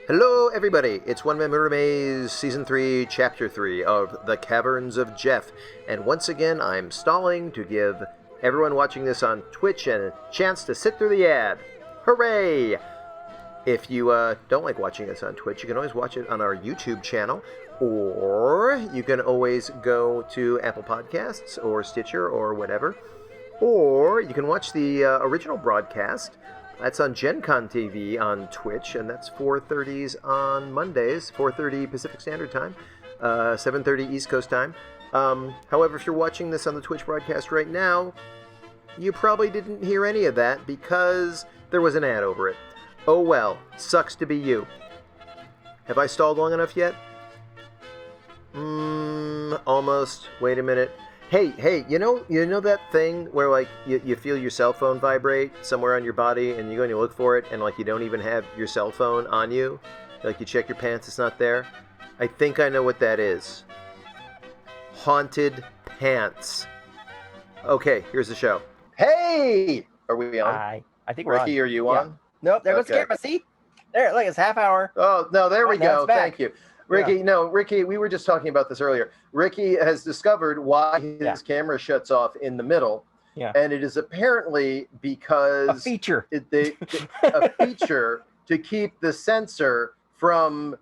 Hello, everybody. It's One Man Murder Maze, Season 3, Chapter 3 of The Caverns of Jeff. And once again, I'm stalling to give everyone watching this on Twitch a chance to sit through the ad. Hooray! If you don't like watching us on Twitch, you can always watch it on our YouTube channel, or you can always go to Apple Podcasts or Stitcher or whatever, or you can watch the original broadcast. That's on Gen Con TV on Twitch, and that's 4:30s on Mondays, 4:30 Pacific Standard Time, 7:30 East Coast Time. However, if you're watching this on the Twitch broadcast right now, you probably didn't hear any of that because there was an ad over it. Oh well, sucks to be you. Have I stalled long enough yet? Almost. Wait a minute. Hey, you know that thing where, like, you feel your cell phone vibrate somewhere on your body, and you go and you look for it, and, like, you don't even have your cell phone on you? Like, you check your pants, it's not there? I think I know what that is. Haunted pants. Okay, here's the show. Hey! Are we on? Hi. I think we're Rikki, on. are you on? Nope, there goes Okay. the camera. See? There, look, it's half hour. Oh, no, there we now go. it's back. Thank you. Rikki, Rikki, we were just talking about this earlier. Rikki has discovered why his camera shuts off in the middle. Yeah. And it is apparently because... A feature. A feature to keep the sensor from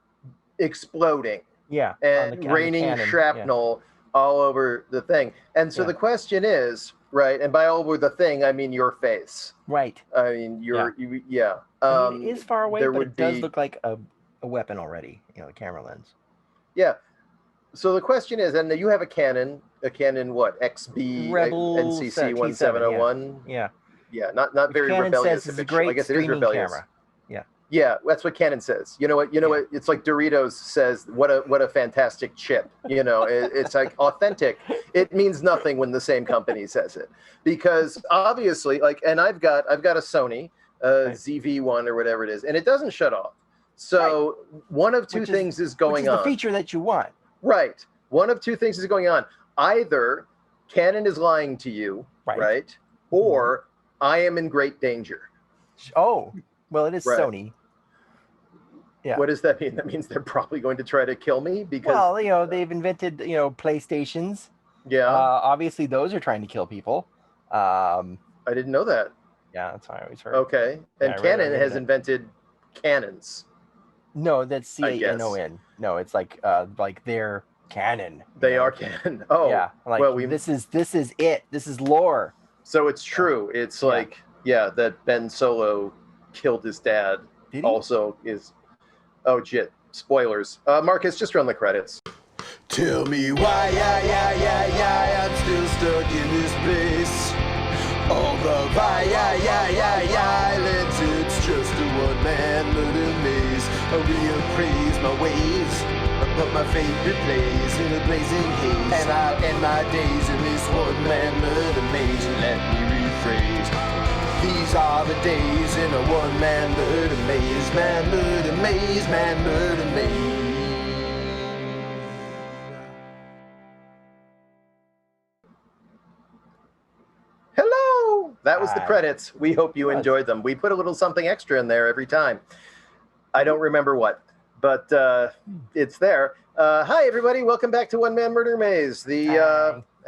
exploding. Yeah. And raining shrapnel all over the thing. And so the question is, right, and by all over the thing, I mean your face. Right. I mean, I mean, it is far away, but it does look like a weapon already, the camera lens. Yeah. So the question is, and you have a Canon what? XB Rebel NCC 1701? Yeah. Yeah, not very Canon rebellious. says it's a great I guess it is rebellious. Camera. Yeah. Yeah, that's what Canon says. You know what? It's like Doritos says, what a fantastic chip. It's like authentic. It means nothing when the same company says it. Because obviously, and I've got a Sony ZV-1 or whatever it is, and it doesn't shut off. So one of two things is going on. Which is the feature that you want. Right. One of two things is going on. Either Canon is lying to you, right? Or I am in great danger. Oh, well, it is Sony. Yeah. What does that mean? That means they're probably going to try to kill me because... Well, they've invented, PlayStations. Yeah. Obviously, those are trying to kill people. I didn't know that. Yeah, that's what I always heard. Okay. And Canon has invented cannons. No, that's C-A-N-O-N. No, it's like their canon. They are canon. Oh, yeah. This is it. This is lore. So it's true. It's that Ben Solo killed his dad. Did he? Also is. Oh shit! Spoilers. Marcus, just run the credits. Tell me why, I'm still stuck in this place. All the violence, it's just a one-man murder maze. I reappraise my ways, I put my favorite place in a blazing haze. And I'll end my days in this one-man murder maze. Let me rephrase. These are the days in a one-man murder maze. Man murder maze, man murder maze. Hello! That was the credits. We hope you enjoyed them. We put a little something extra in there every time. I don't remember what, but it's there. Hi, everybody. Welcome back to One Man Murder Maze.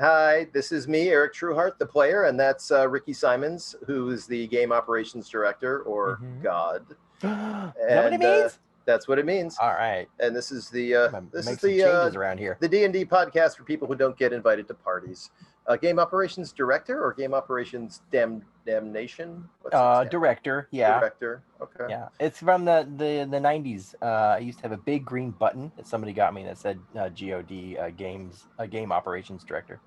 Hi, this is me, Eric Trueheart, the player, and that's Rikki Simons, who is the game operations director, or God. Is that what it means? That's what it means. All right. And this is the changes around here. The D&D podcast for people who don't get invited to parties. Game operations director or game operations damnation? Director. Yeah. Director. Okay. Yeah. It's from the 90s. I used to have a big green button that somebody got me that said GOD game operations director.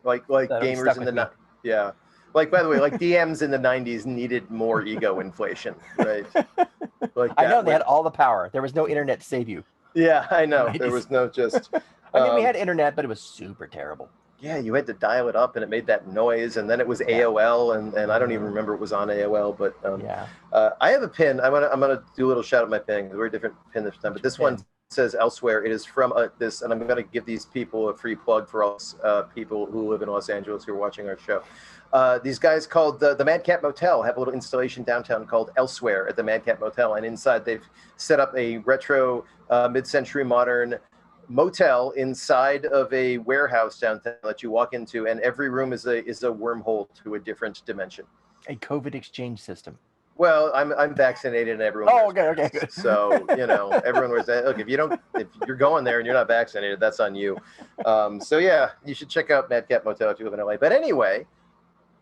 Like gamers in the yeah. Like, by the way, like DMs in the 90s needed more ego inflation, right? I know they had all the power. There was no internet to save you. Yeah, I know. There was no just... I mean, we had internet, but it was super terrible. Yeah, you had to dial it up, and it made that noise, and then it was AOL, and I don't even remember it was on AOL, but I have a pin. I'm gonna do a little shout out my pin. It's a very different pin this time, but this one says elsewhere, it is from this, and I'm going to give these people a free plug for all people who live in Los Angeles who are watching our show. These guys called the Madcap Motel have a little installation downtown called Elsewhere at the Madcap Motel, and inside they've set up a retro mid-century modern motel inside of a warehouse downtown that you walk into, and every room is a wormhole to a different dimension. A COVID exchange system. Well, I'm vaccinated and everyone. Oh, okay, good. So everyone wears that. Look, if you're going there and you're not vaccinated, that's on you. So yeah, you should check out Madcap Motel if you live in LA. But anyway,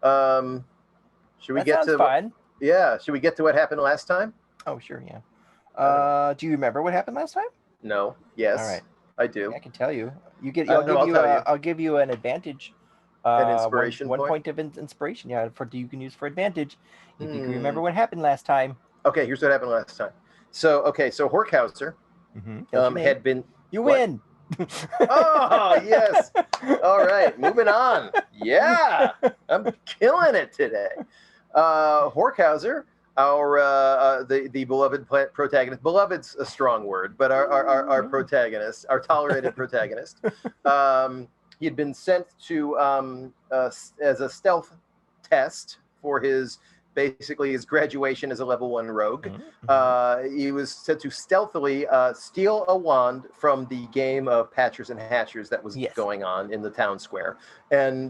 should we get to? Fun. Yeah, should we get to what happened last time? Oh, sure, yeah. Do you remember what happened last time? No. Yes. All right. I do. I can tell you. I'll give you an advantage. An inspiration one point of inspiration. Yeah, you can use for advantage. If you can remember what happened last time. Okay, here's what happened last time. So Horkhauser had been. You win. Oh yes. All right, moving on. Yeah, I'm killing it today. Horkhauser, our the beloved protagonist. Beloved's a strong word, but our protagonist, our tolerated protagonist. He had been sent to as a stealth test for his graduation as a level 1 rogue. He was sent to stealthily steal a wand from the game of Patchers and Hatchers that was going on in the town square, and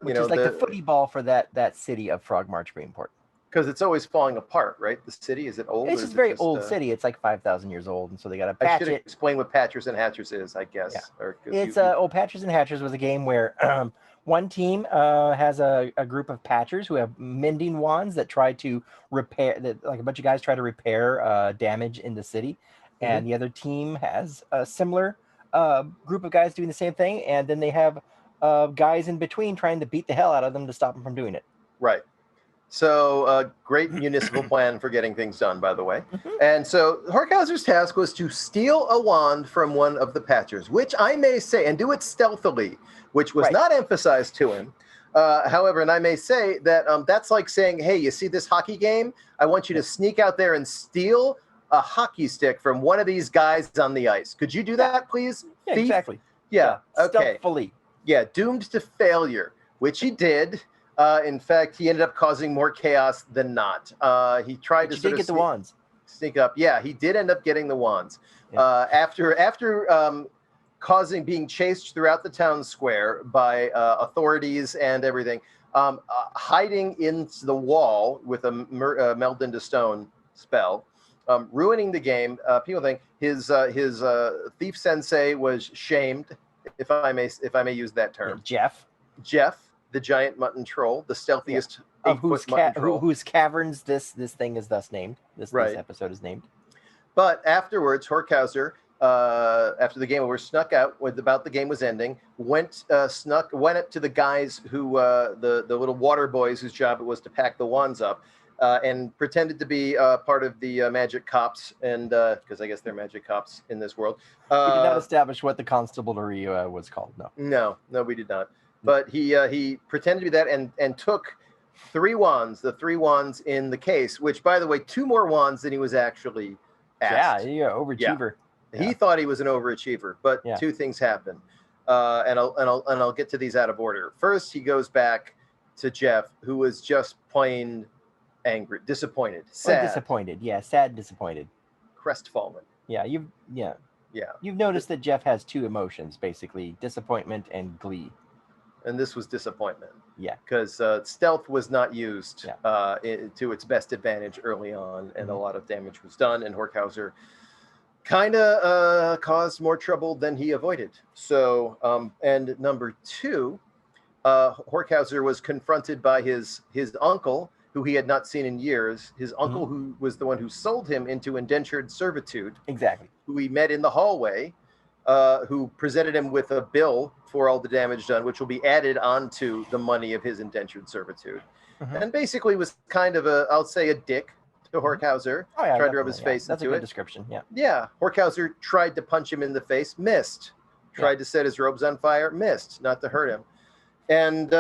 which is like the footy ball for that city of Frogmarch Greenport. Because it's always falling apart, right? The city, is it old? It's just very old city. It's like 5,000 years old, and so they got to patch it. Explain what Patchers and Hatchers is, I guess. Yeah. Patchers and Hatchers was a game where one team has a group of patchers who have mending wands that try to repair, like a bunch of guys try to repair damage in the city, and the other team has a similar group of guys doing the same thing, and then they have guys in between trying to beat the hell out of them to stop them from doing it. Right. So great municipal plan for getting things done, by the way. And so Horkhauser's task was to steal a wand from one of the patchers, which I may say, and do it stealthily, which was not emphasized to him. However, and I may say that that's like saying, hey, you see this hockey game? I want you to sneak out there and steal a hockey stick from one of these guys on the ice. Could you do that, please? Yeah, Thief? exactly. Yeah, okay. Stealthily. Yeah, doomed to failure, which he did. In fact, he ended up causing more chaos than not. He tried to get the wands. Sneak up. Yeah, he did end up getting the wands. Yeah. After being chased throughout the town square by authorities and everything, hiding into the wall with a meld into stone spell, ruining the game. People think his thief sensei was shamed, if I may use that term. Jeff. The giant mutton troll, the stealthiest 8-foot mutton troll. Whose caverns this thing is thus named. This episode is named. But afterwards, Horkhauser, after the game over, snuck out when about the game was ending, went up to the guys who the little water boys whose job it was to pack the wands up, and pretended to be part of the magic cops, and because I guess they're magic cops in this world. We did not establish what the constabulary was called. No, we did not. But he pretended to be that and took 3 wands, the 3 wands in the case, which, by the way, 2 more wands than he was actually asked. Yeah, overachiever. Yeah. He thought he was an overachiever, but 2 things happened, and I'll get to these out of order. First, he goes back to Jeff, who was just plain angry, disappointed, sad. Sad, disappointed, crestfallen. You've noticed that Jeff has 2 emotions, basically disappointment and glee. And this was disappointment. Yeah. Because stealth was not used to its best advantage early on, and a lot of damage was done, and Horkhauser kind of caused more trouble than he avoided. So, and number 2, Horkhauser was confronted by his uncle, who he had not seen in years, his uncle who was the one who sold him into indentured servitude. Exactly. Who he met in the hallway. Who presented him with a bill for all the damage done, which will be added onto the money of his indentured servitude. And basically was kind of I'll say a dick to Horkhauser. Tried to rub his face That's into a good it. description, Yeah, Horkhauser tried to punch him in the face, missed. Tried to set his robes on fire, missed, not to hurt him. And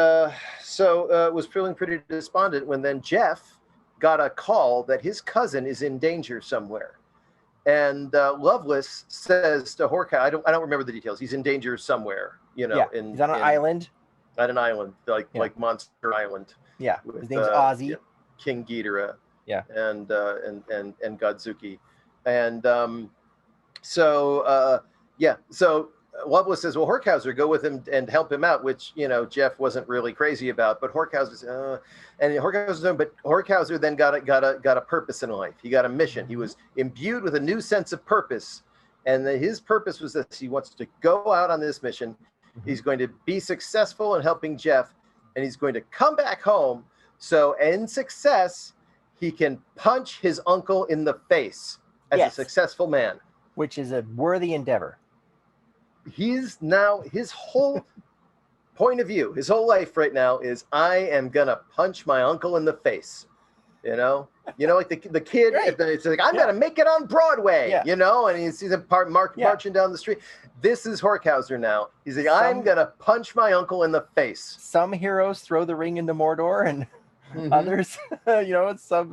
so was feeling pretty despondent when then Jeff got a call that his cousin is in danger somewhere. And Loveless says to Horkhauser, I don't remember the details. He's in danger somewhere, he's on an island. On an island, like Monster Island. Yeah, with, his name's Ozzy. King Ghidorah. Yeah, and Godzuki, and so Loveless says, well, Horkhauser, go with him and help him out, which Jeff wasn't really crazy about, but Horkhauser then got a purpose in life. He got a mission. He was imbued with a new sense of purpose, and his purpose was this: he wants to go out on this mission. He's going to be successful in helping Jeff, and he's going to come back home. So in success, he can punch his uncle in the face as a successful man. Which is a worthy endeavor. His whole point of view, his whole life right now is, I am going to punch my uncle in the face. Like the kid, right. It's like, I'm going to make it on Broadway, and he sees him marching down the street. This is Horkhauser now. He's like, I'm going to punch my uncle in the face. Some heroes throw the ring into Mordor, and others,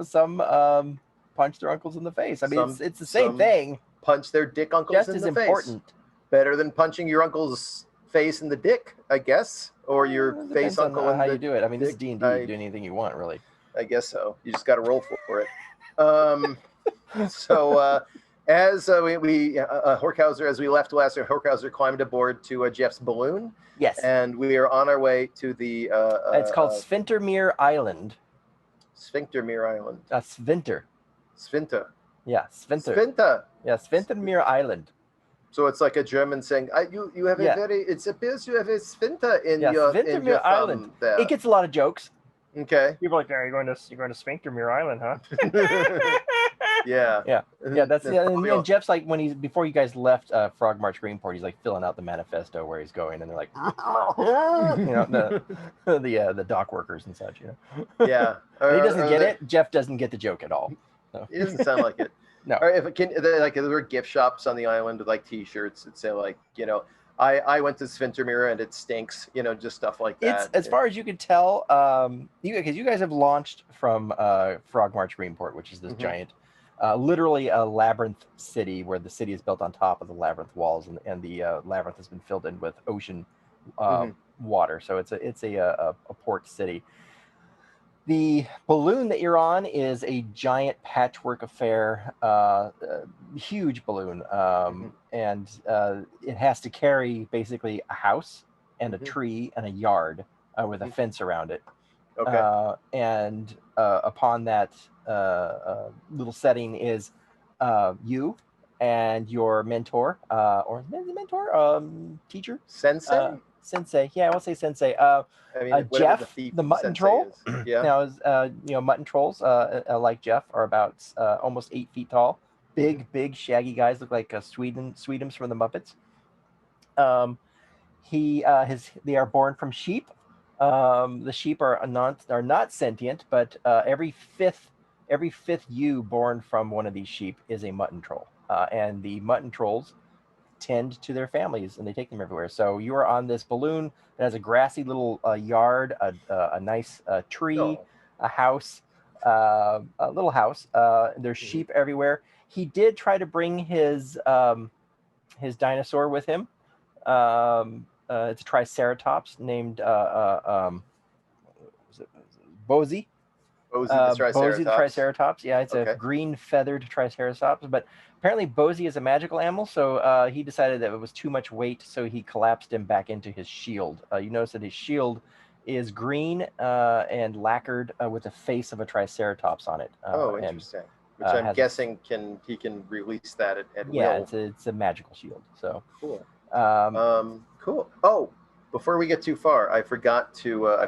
some punch their uncles in the face. I mean, it's the same thing. Punch their dick uncles just in as the important. Face. Better than punching your uncle's face in the dick, I guess, or your face uncle. How you do it? I mean, this is D&D. You do anything you want, really. I guess so. You just got to roll for it. As Horkhauser, as we left last year, Horkhauser climbed aboard to Jeff's balloon. Yes. And we are on our way to the... it's called Svintermere Island. Svintermere Island. Svinter. Svinter. Yeah, Svinter. Svinter. Yeah, Svintermere Island. So it's like a German saying, you have it appears you have a sphincter in your Svintermere Island. There. It gets a lot of jokes. Okay. People are like, you're going to Svintermere Island, huh? Yeah. That's and Jeff's like, before you guys left Frog March Greenport, he's like filling out the manifesto where he's going, and they're like, the dock workers and such, Yeah. He doesn't get it. Jeff doesn't get the joke at all. So. It doesn't sound like it. No. Or if it can, like, there were gift shops on the island with like T-shirts that say like, I went to Svintermere and it stinks, just stuff like that. It's as far as you can tell, because you guys have launched from Frog March Greenport, which is this giant, literally a labyrinth city where the city is built on top of the labyrinth walls, and the labyrinth has been filled in with ocean water. So it's a port city. The balloon that you're on is a giant patchwork affair, huge balloon, and it has to carry basically a house and a tree and a yard with a fence around it. Okay. And upon that little setting is you and your mentor, teacher? Sensei. Yeah, I won't say sensei. Jeff, the mutton troll. Yeah. Now, mutton trolls, like Jeff, are about almost 8 feet tall. Big, shaggy guys, look like Sweetums from the Muppets. They are born from sheep. The sheep are not sentient, but every fifth ewe born from one of these sheep is a mutton troll, and the mutton trolls tend to their families and they take them everywhere. So you are on this balloon that has a grassy little yard, a nice tree, a house, a little house. There's sheep everywhere. He did try to bring his dinosaur with him. It's a triceratops named Ozzy. Ozzy the Triceratops. Yeah, it's a green feathered Triceratops. But apparently Ozzy is a magical animal, so he decided that it was too much weight, so he collapsed him back into his shield. You notice that his shield is green and lacquered with the face of a Triceratops on it. Interesting. Which I'm guessing he can release that at will. Yeah, it's a magical shield. So cool. Cool. Oh, before we get too far, I forgot to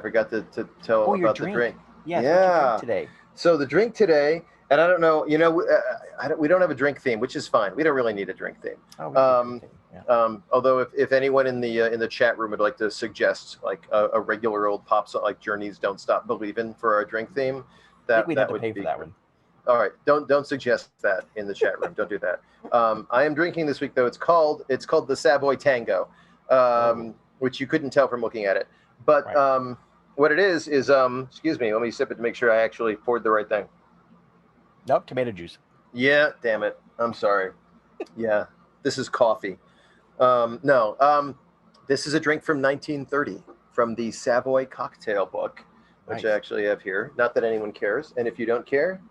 tell about the drink. Yeah. Today. So the drink today, and I don't know, we don't have a drink theme, which is fine. We don't really need a drink theme. Although if anyone in the chat room would like to suggest like a regular old pop song like Journey's "Don't Stop Believin'" for our drink theme, that we'd have to pay for that one. All right, don't suggest that in the chat room. Don't do that. I am drinking this week though. It's called the Savoy Tango, which you couldn't tell from looking at it, but. Right. What it is, excuse me, let me sip it to make sure I actually poured the right thing. Nope, tomato juice. Yeah, damn it. I'm sorry. Yeah, this is coffee. This is a drink from 1930 from the Savoy Cocktail Book, which I Nice. actually have here. Not that anyone cares. And if you don't care,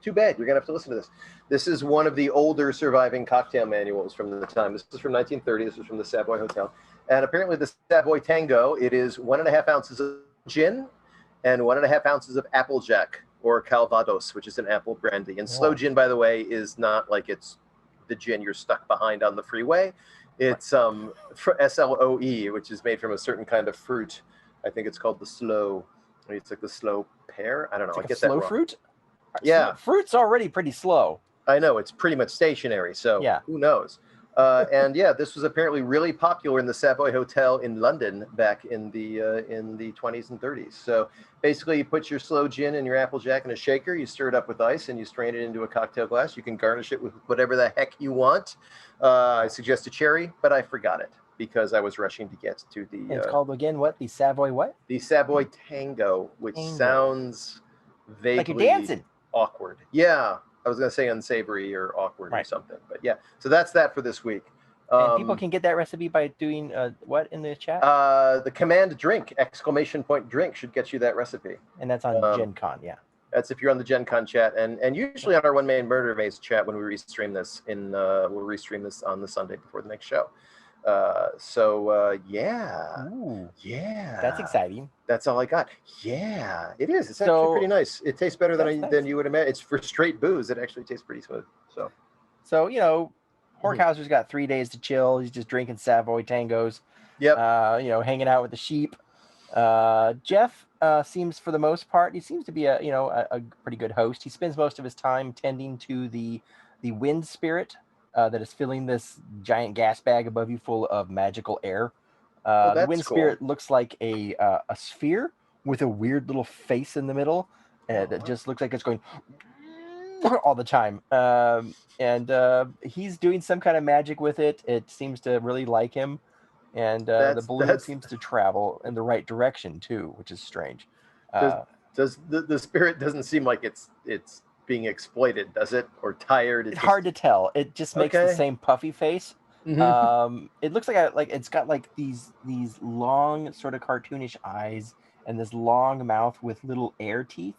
too bad. You're going to have to listen to this. This is one of the older surviving cocktail manuals from the time. This is from 1930. This was from the Savoy Hotel. And apparently the Savoy Tango, it is 1.5 ounces of gin and 1.5 ounces of Applejack or Calvados, which is an apple brandy. And slow gin, by the way, is not like it's the gin you're stuck behind on the freeway. It's SLOE, which is made from a certain kind of fruit. I think it's called the slow. It's like the slow pear. I don't know. It's like I get a slow that wrong. fruit. Yeah, Fruit's already pretty slow. I know. It's pretty much stationary. So Yeah. who knows? And yeah, this was apparently really popular in the Savoy Hotel in London back in the 20s and 30s. So basically, you put your slow gin and your Applejack in a shaker, you stir it up with ice, and you strain it into a cocktail glass. You can garnish it with whatever the heck you want. I suggest a cherry, but I forgot it because I was rushing to get to the. And it's called again what? The Savoy what? The Savoy Tango, which sounds vaguely like you're dancing. Awkward. Yeah. I was going to say unsavory or awkward or something, but yeah. So that's that for this week. And people can get that recipe by doing what in the chat? The command drink, ! Drink should get you that recipe. And that's on Gen Con, yeah. That's if you're on the Gen Con chat, and usually on our One Man Murder Maze chat when we restream this we'll restream this on the Sunday before the next show. Yeah. Ooh, yeah. That's exciting. That's all I got. Yeah, it is. It's actually pretty nice. It tastes better than you would imagine. It's for straight booze. It actually tastes pretty smooth. So you know, Horkhauser's got 3 days to chill. He's just drinking Savoy Tangos. Yep. Hanging out with the sheep. Jeff seems, for the most part, he seems to be a pretty good host. He spends most of his time tending to the wind spirit that is filling this giant gas bag above you full of magical air. The wind spirit looks like a sphere with a weird little face in the middle that just looks like it's going all the time. And he's doing some kind of magic with it. It seems to really like him. And the balloon seems to travel in the right direction too, which is strange. Does the spirit doesn't seem like it's being exploited, does it? Or tired? It's hard to tell. It just makes the same puffy face. Mm-hmm. It looks like it's got like these long sort of cartoonish eyes and this long mouth with little air teeth.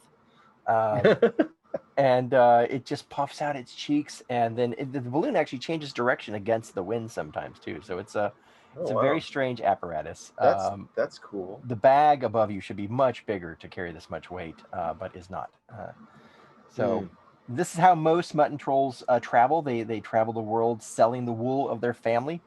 And it just puffs out its cheeks, and then the balloon actually changes direction against the wind sometimes too. So it's a very strange apparatus. That's cool. The bag above you should be much bigger to carry this much weight, but is not. This is how most mutton trolls travel. They travel the world selling the wool of their family.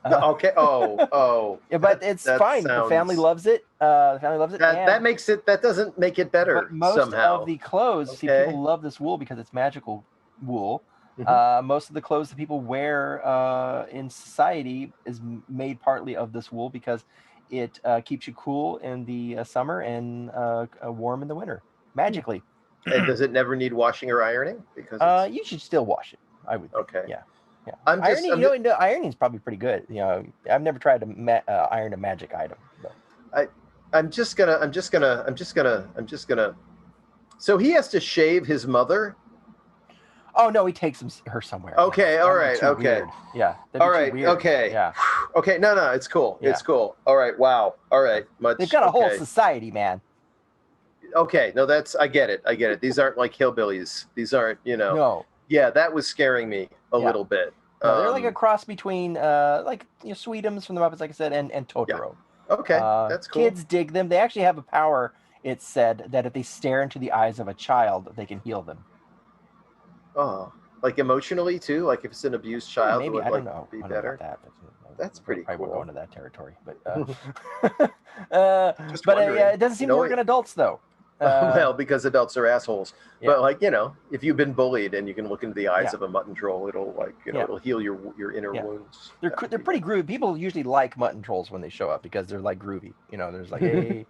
Okay. Yeah, but it's fine. The family loves it. That makes it. That doesn't make it better. But most somehow. of the clothes, see, people love this wool because it's magical wool. Mm-hmm. Most of the clothes that people wear in society is made partly of this wool because it keeps you cool in the summer and warm in the winter magically. And does it never need washing or ironing? Because you should still wash it, I would think. Okay. Yeah. Ironing is probably pretty good. I've never tried to iron a magic item. But. I'm just gonna. So he has to shave his mother. Oh no, he takes her somewhere. Okay, all right, okay. Weird. Yeah. All right, okay. Yeah. Okay, no, it's cool. Yeah. It's cool. All right, wow. All right, they've got a whole society, man. Okay, no, I get it. These aren't like hillbillies. These aren't, No. Yeah, that was scaring me a little bit. No, they're like a cross between Sweetums from the Muppets, like I said, and Totoro. Yeah. Okay, that's cool. Kids dig them. They actually have a power, it's said, that if they stare into the eyes of a child, they can heal them. Oh, like emotionally too? Like if it's an abused child, maybe, I don't know. Be I don't better? Know about that, that's pretty cool. I won't go into that territory. But, it doesn't seem to work on adults, though. Well, because adults are assholes. Yeah. But if you've been bullied and you can look into the eyes of a mutton troll, it'll it'll heal your inner wounds. They're pretty groovy. People usually like mutton trolls when they show up because they're like groovy. There's like, hey,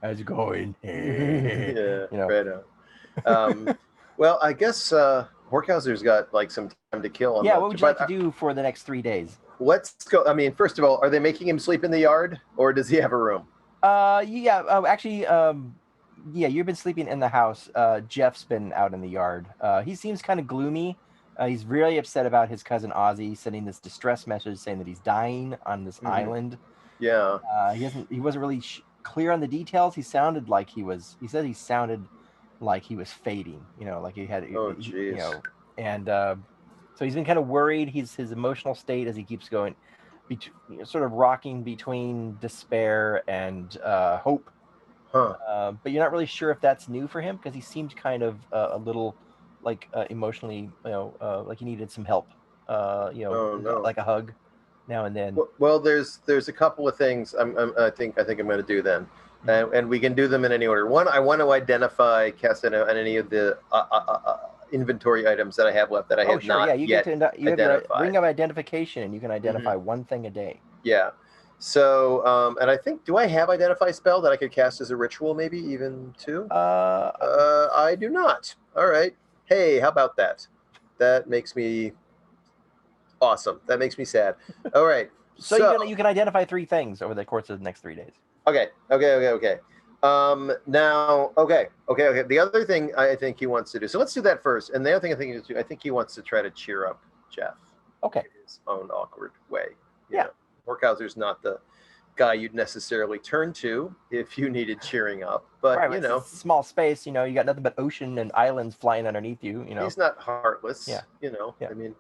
how's it going? Right on. Well, I guess Horkhauser's got like some time to kill. What would you like to do for the next 3 days? Let's go. I mean, first of all, are they making him sleep in the yard, or does he have a room? You've been sleeping in the house. Jeff's been out in the yard. He seems kind of gloomy. He's really upset about his cousin Ozzy sending this distress message saying that he's dying on this island. Yeah. He wasn't really clear on the details. He sounded like he said he sounded like he was fading, like he had, and so he's been kind of worried. His emotional state as he keeps going, sort of rocking between despair and hope. Huh. But you're not really sure if that's new for him because he seemed kind of a little like emotionally, like he needed some help. Like a hug now and then. Well, there's a couple of things I think I'm going to do then, and we can do them in any order. One, I want to cast on any of the inventory items that I have left that I have not you yet get you have identified. your ring of identification, and you can identify one thing a day. Yeah. So, and I think, do I have identify spell that I could cast as a ritual, maybe even two? I do not. All right. Hey, how about that? That makes me awesome. That makes me sad. All right. So you can identify 3 things over the course of the next 3 days. Okay. Now, okay. The other thing I think he wants to do. So let's do that first. And the other thing I think he wants to try to cheer up Jeff. Okay. In his own awkward way. Yeah. Horkhauser's not the guy you'd necessarily turn to if you needed cheering up, but right, it's a small space. You got nothing but ocean and islands flying underneath you. He's not heartless. Yeah. I mean,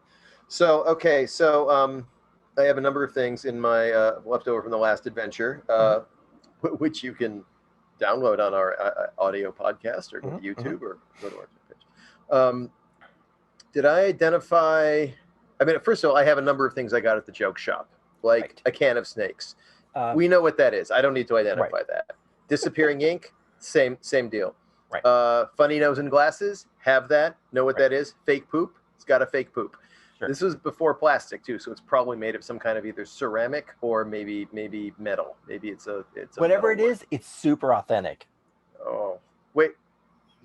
so okay, so I have a number of things in my leftover from the last adventure, which you can download on our audio podcast or go to YouTube or go to our page. Did I identify? I mean, first of all, I have a number of things I got at the joke shop, like a can of snakes. We know what that is. I don't need to identify that. Disappearing ink, same deal. Right. Funny nose and glasses, have that. Know what that is. Fake poop, it's got a fake poop. Sure. This was before plastic too, so it's probably made of some kind of either ceramic or maybe metal. Maybe it's a whatever it is, it's super authentic. Oh, wait.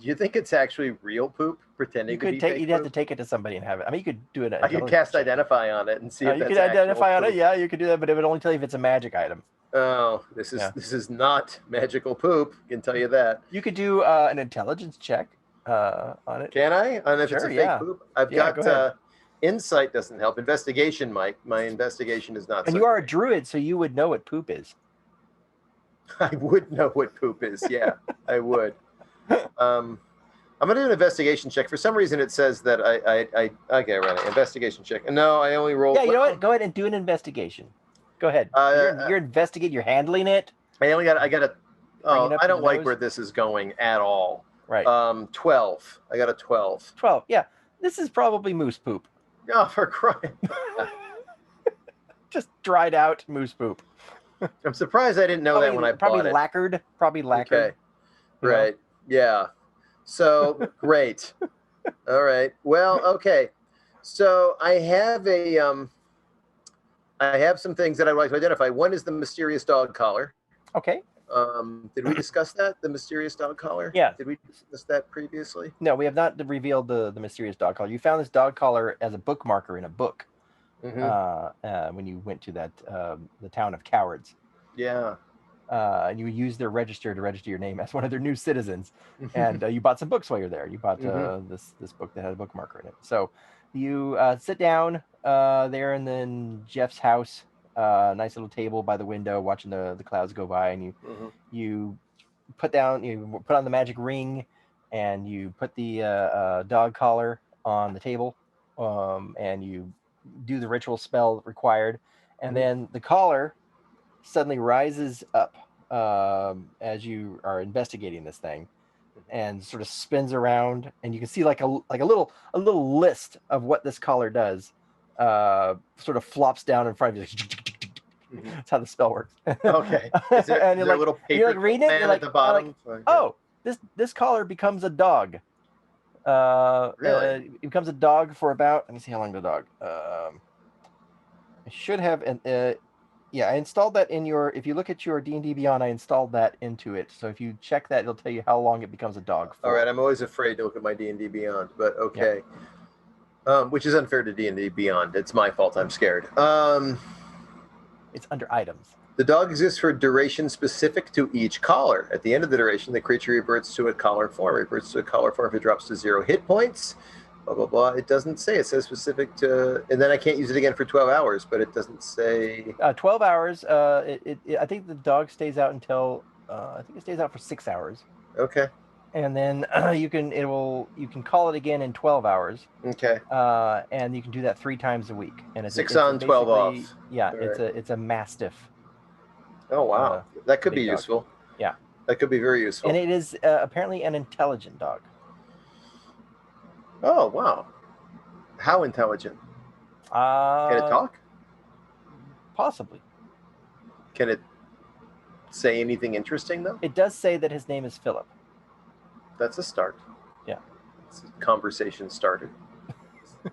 Do you think it's actually real poop pretending to be fake you'd have to take it to somebody and have it. I mean, you could do it. I could cast identify on it and see if you that's could identify on poop. it. Yeah, you could do that, but it would only tell you if it's a magic item. Oh, this is not magical poop. I can tell you that. You could do an intelligence check on it. Can I? On if it's a fake poop? I've got insight doesn't help. Investigation, Mike. My investigation is not. And you are a druid, so you would know what poop is. I would know what poop is. Yeah, I would. I'm gonna do an investigation check. For some reason, it says that I okay, right? Investigation check. No, I only rolled. Yeah, you know what? Go ahead and do an investigation. Go ahead. You're investigating. You're handling it. I got a. Oh, I don't like where this is going at all. Right. 12. I got a 12. 12. Yeah, this is probably moose poop. Oh, for crying! Just dried out moose poop. I'm surprised I didn't know that when I bought it. Probably lacquered. Okay. Right. Yeah. So great. All right. Well, okay. So I have some things that I'd like to identify. One is the mysterious dog collar. Okay. Did we discuss that? The mysterious dog collar? Yeah. Did we discuss that previously? No, we have not revealed the mysterious dog collar. You found this dog collar as a bookmarker in a book when you went to that the town of Cowards. Yeah. And you used their register to register your name as one of their new citizens. And you bought some books while you're there. You bought this book that had a bookmarker in it. So you sit down there in Jeff's house. Nice little table by the window, watching the clouds go by, and you put on the magic ring, and you put the dog collar on the table, and you do the ritual spell required, and then the collar suddenly rises up as you are investigating this thing, and sort of spins around, and you can see like a little list of what this collar does. Sort of flops down in front of you. That's how the spell works. Okay. Is there, and is there a little paper you're like reading it, you're like, at the bottom? oh, this collar becomes a dog. Really? It becomes a dog for about. Let me see how long the dog. I should have I installed that in your. If you look at your D&D Beyond, I installed that into it. So if you check that, it'll tell you how long it becomes a dog for. All right. I'm always afraid to look at my D&D Beyond, but okay. Yeah. Which is unfair to D&D Beyond. It's my fault. I'm scared. It's under items. The dog exists for a duration specific to each collar. At the end of the duration, the creature reverts to a collar form. Reverts to a collar form if it drops to 0 hit points. blah, blah, blah. It doesn't say. It says specific to, and then I can't use it again for 12 hours, but it doesn't say. 12 hours. I think the dog stays out until, I think it stays out for 6 hours. Okay. And then you can call it again in 12 hours. Okay. And you can do that 3 times a week. And it's 6 on, 12 off. Yeah, All it's a Mastiff. Oh wow, that could be big dog. useful. Yeah, that could be very useful. and it is apparently an intelligent dog. Oh wow, how intelligent? Can it talk? Possibly. Can it say anything interesting though? It does say that his name is Philip. That's a start. Yeah. Conversation started.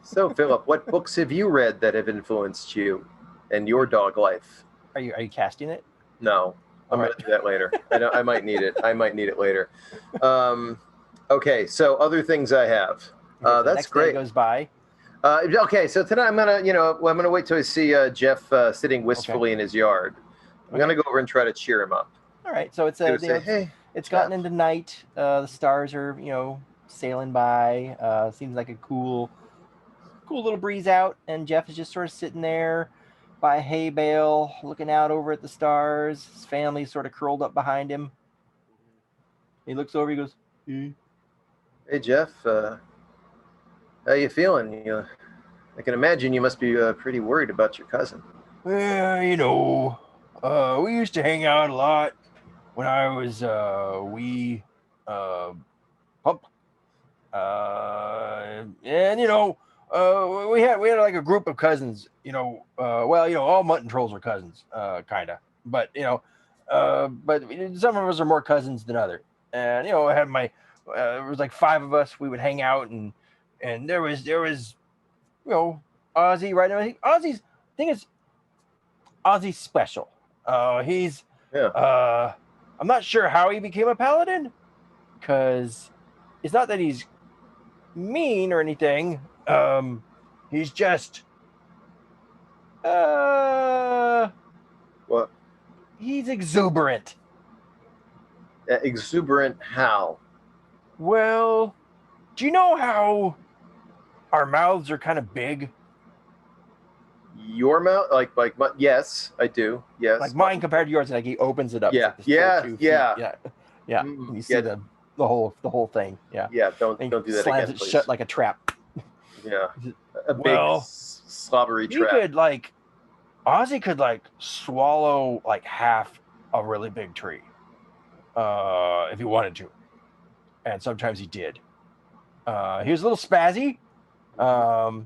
So Philip, what books have you read that have influenced you and your dog life? Are you casting it? No, I'm going to do that later. I might need it. I might need it later. Okay, so other things I have. Okay, That's next great. Day goes by. Okay, so tonight I'm gonna wait till I see Jeff sitting wistfully in his yard. I'm gonna go over and try to cheer him up. All right, so it's Say, hey, it's gotten into night. The stars are sailing by. Seems like a cool little breeze out, and Jeff is just sort of sitting there by a hay bale, looking out over at the stars. His family's sort of curled up behind him. He looks over. He goes, Hey Jeff, how you feeling? I can imagine you must be pretty worried about your cousin. Well, we used to hang out a lot when I was wee pup. And we had like a group of cousins, all mutton trolls are cousins, kind of, but but some of us are more cousins than other. And I had there was like 5 of us. We would hang out, and there was Ozzy, right now. Ozzy's thing is, Ozzy's special. He's I'm not sure how he became a paladin, because it's not that he's mean or anything. He's just What? He's exuberant. Exuberant how? Well, do you know how our mouths are kind of big? Your mouth, yes, I do. Yes, like mine compared to yours. Like he opens it up. Yeah, like yeah. And you see the whole thing. Yeah. Yeah. Don't do that slams again, it please. shut like a trap. Yeah. A big slobbery trap. Ozzy could swallow like half a really big tree, if he wanted to, and sometimes he did. He was a little spazzy, but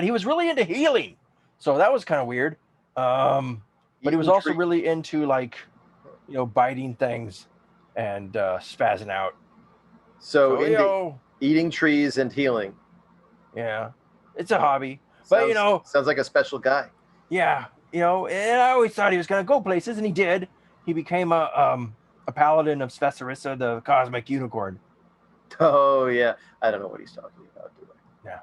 he was really into healing, so that was kind of weird. But he was also really into biting things and spazzing out. So eating trees and healing. Yeah, it's a hobby. But sounds like a special guy. Yeah, and I always thought he was gonna go places, and he did. He became a paladin of Svintermere, the cosmic unicorn. Oh yeah, I don't know what he's talking about, do I? Yeah.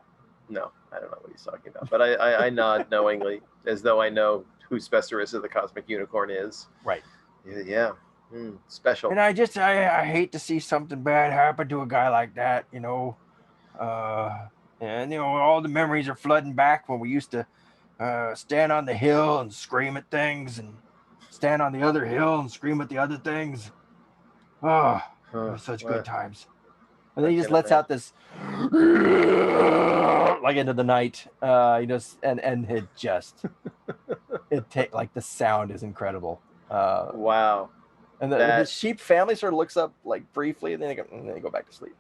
No, I don't know what he's talking about. But I nod knowingly, as though I know who Svintermere, the cosmic unicorn, is. Right. Yeah. Special. And I hate to see something bad happen to a guy like that, and all the memories are flooding back when we used to stand on the hill and scream at things, and stand on the other hill and scream at the other things. It was such good times. And then he just lets out this into the night, and it just the sound is incredible. Wow. And the sheep family sort of looks up briefly, and then they go back to sleep.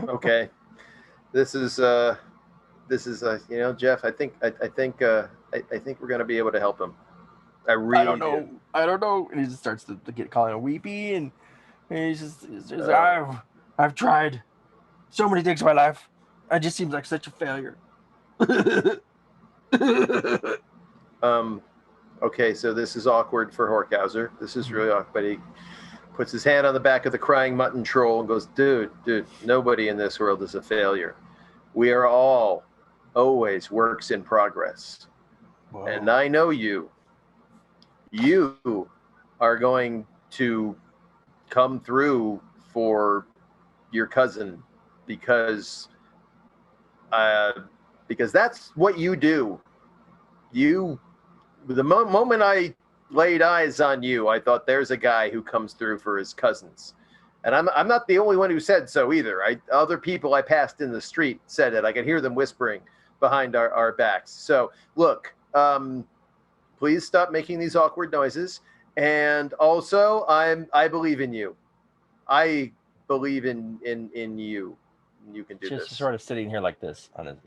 Okay. This is Jeff. I think we're gonna be able to help him. I don't know. And he just starts to get calling him weepy, and he's just I've tried so many things in my life. I just seems like such a failure. Okay, so this is awkward for Horkhauser. This is really awkward. But he puts his hand on the back of the crying mutton troll and goes, dude, nobody in this world is a failure. We are all always works in progress. Whoa. And I know you. You are going to come through for your cousin because that's what you do. The moment I laid eyes on you, I thought there's a guy who comes through for his cousins. And I'm not the only one who said so either. Other people I passed in the street said it. I could hear them whispering behind our backs. So look, please stop making these awkward noises. And also, I believe in you. I believe in you. You can do this. Just sort of sitting here like this, on his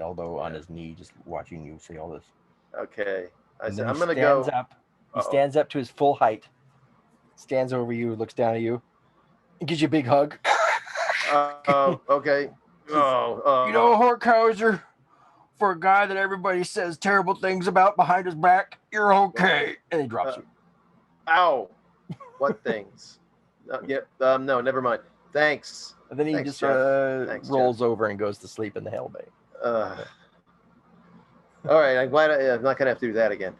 elbow on his knee, just watching you say all this. Okay. I said, I'm going to go. He stands up to his full height, stands over you, looks down at you, and gives you a big hug. Okay. Horkhauser, for a guy that everybody says terrible things about behind his back, you're okay. And he drops you. Ow. What things? No, never mind. Thanks. And then he just rolls over and goes to sleep in the hell bay. All right, I'm glad I'm not going to have to do that again.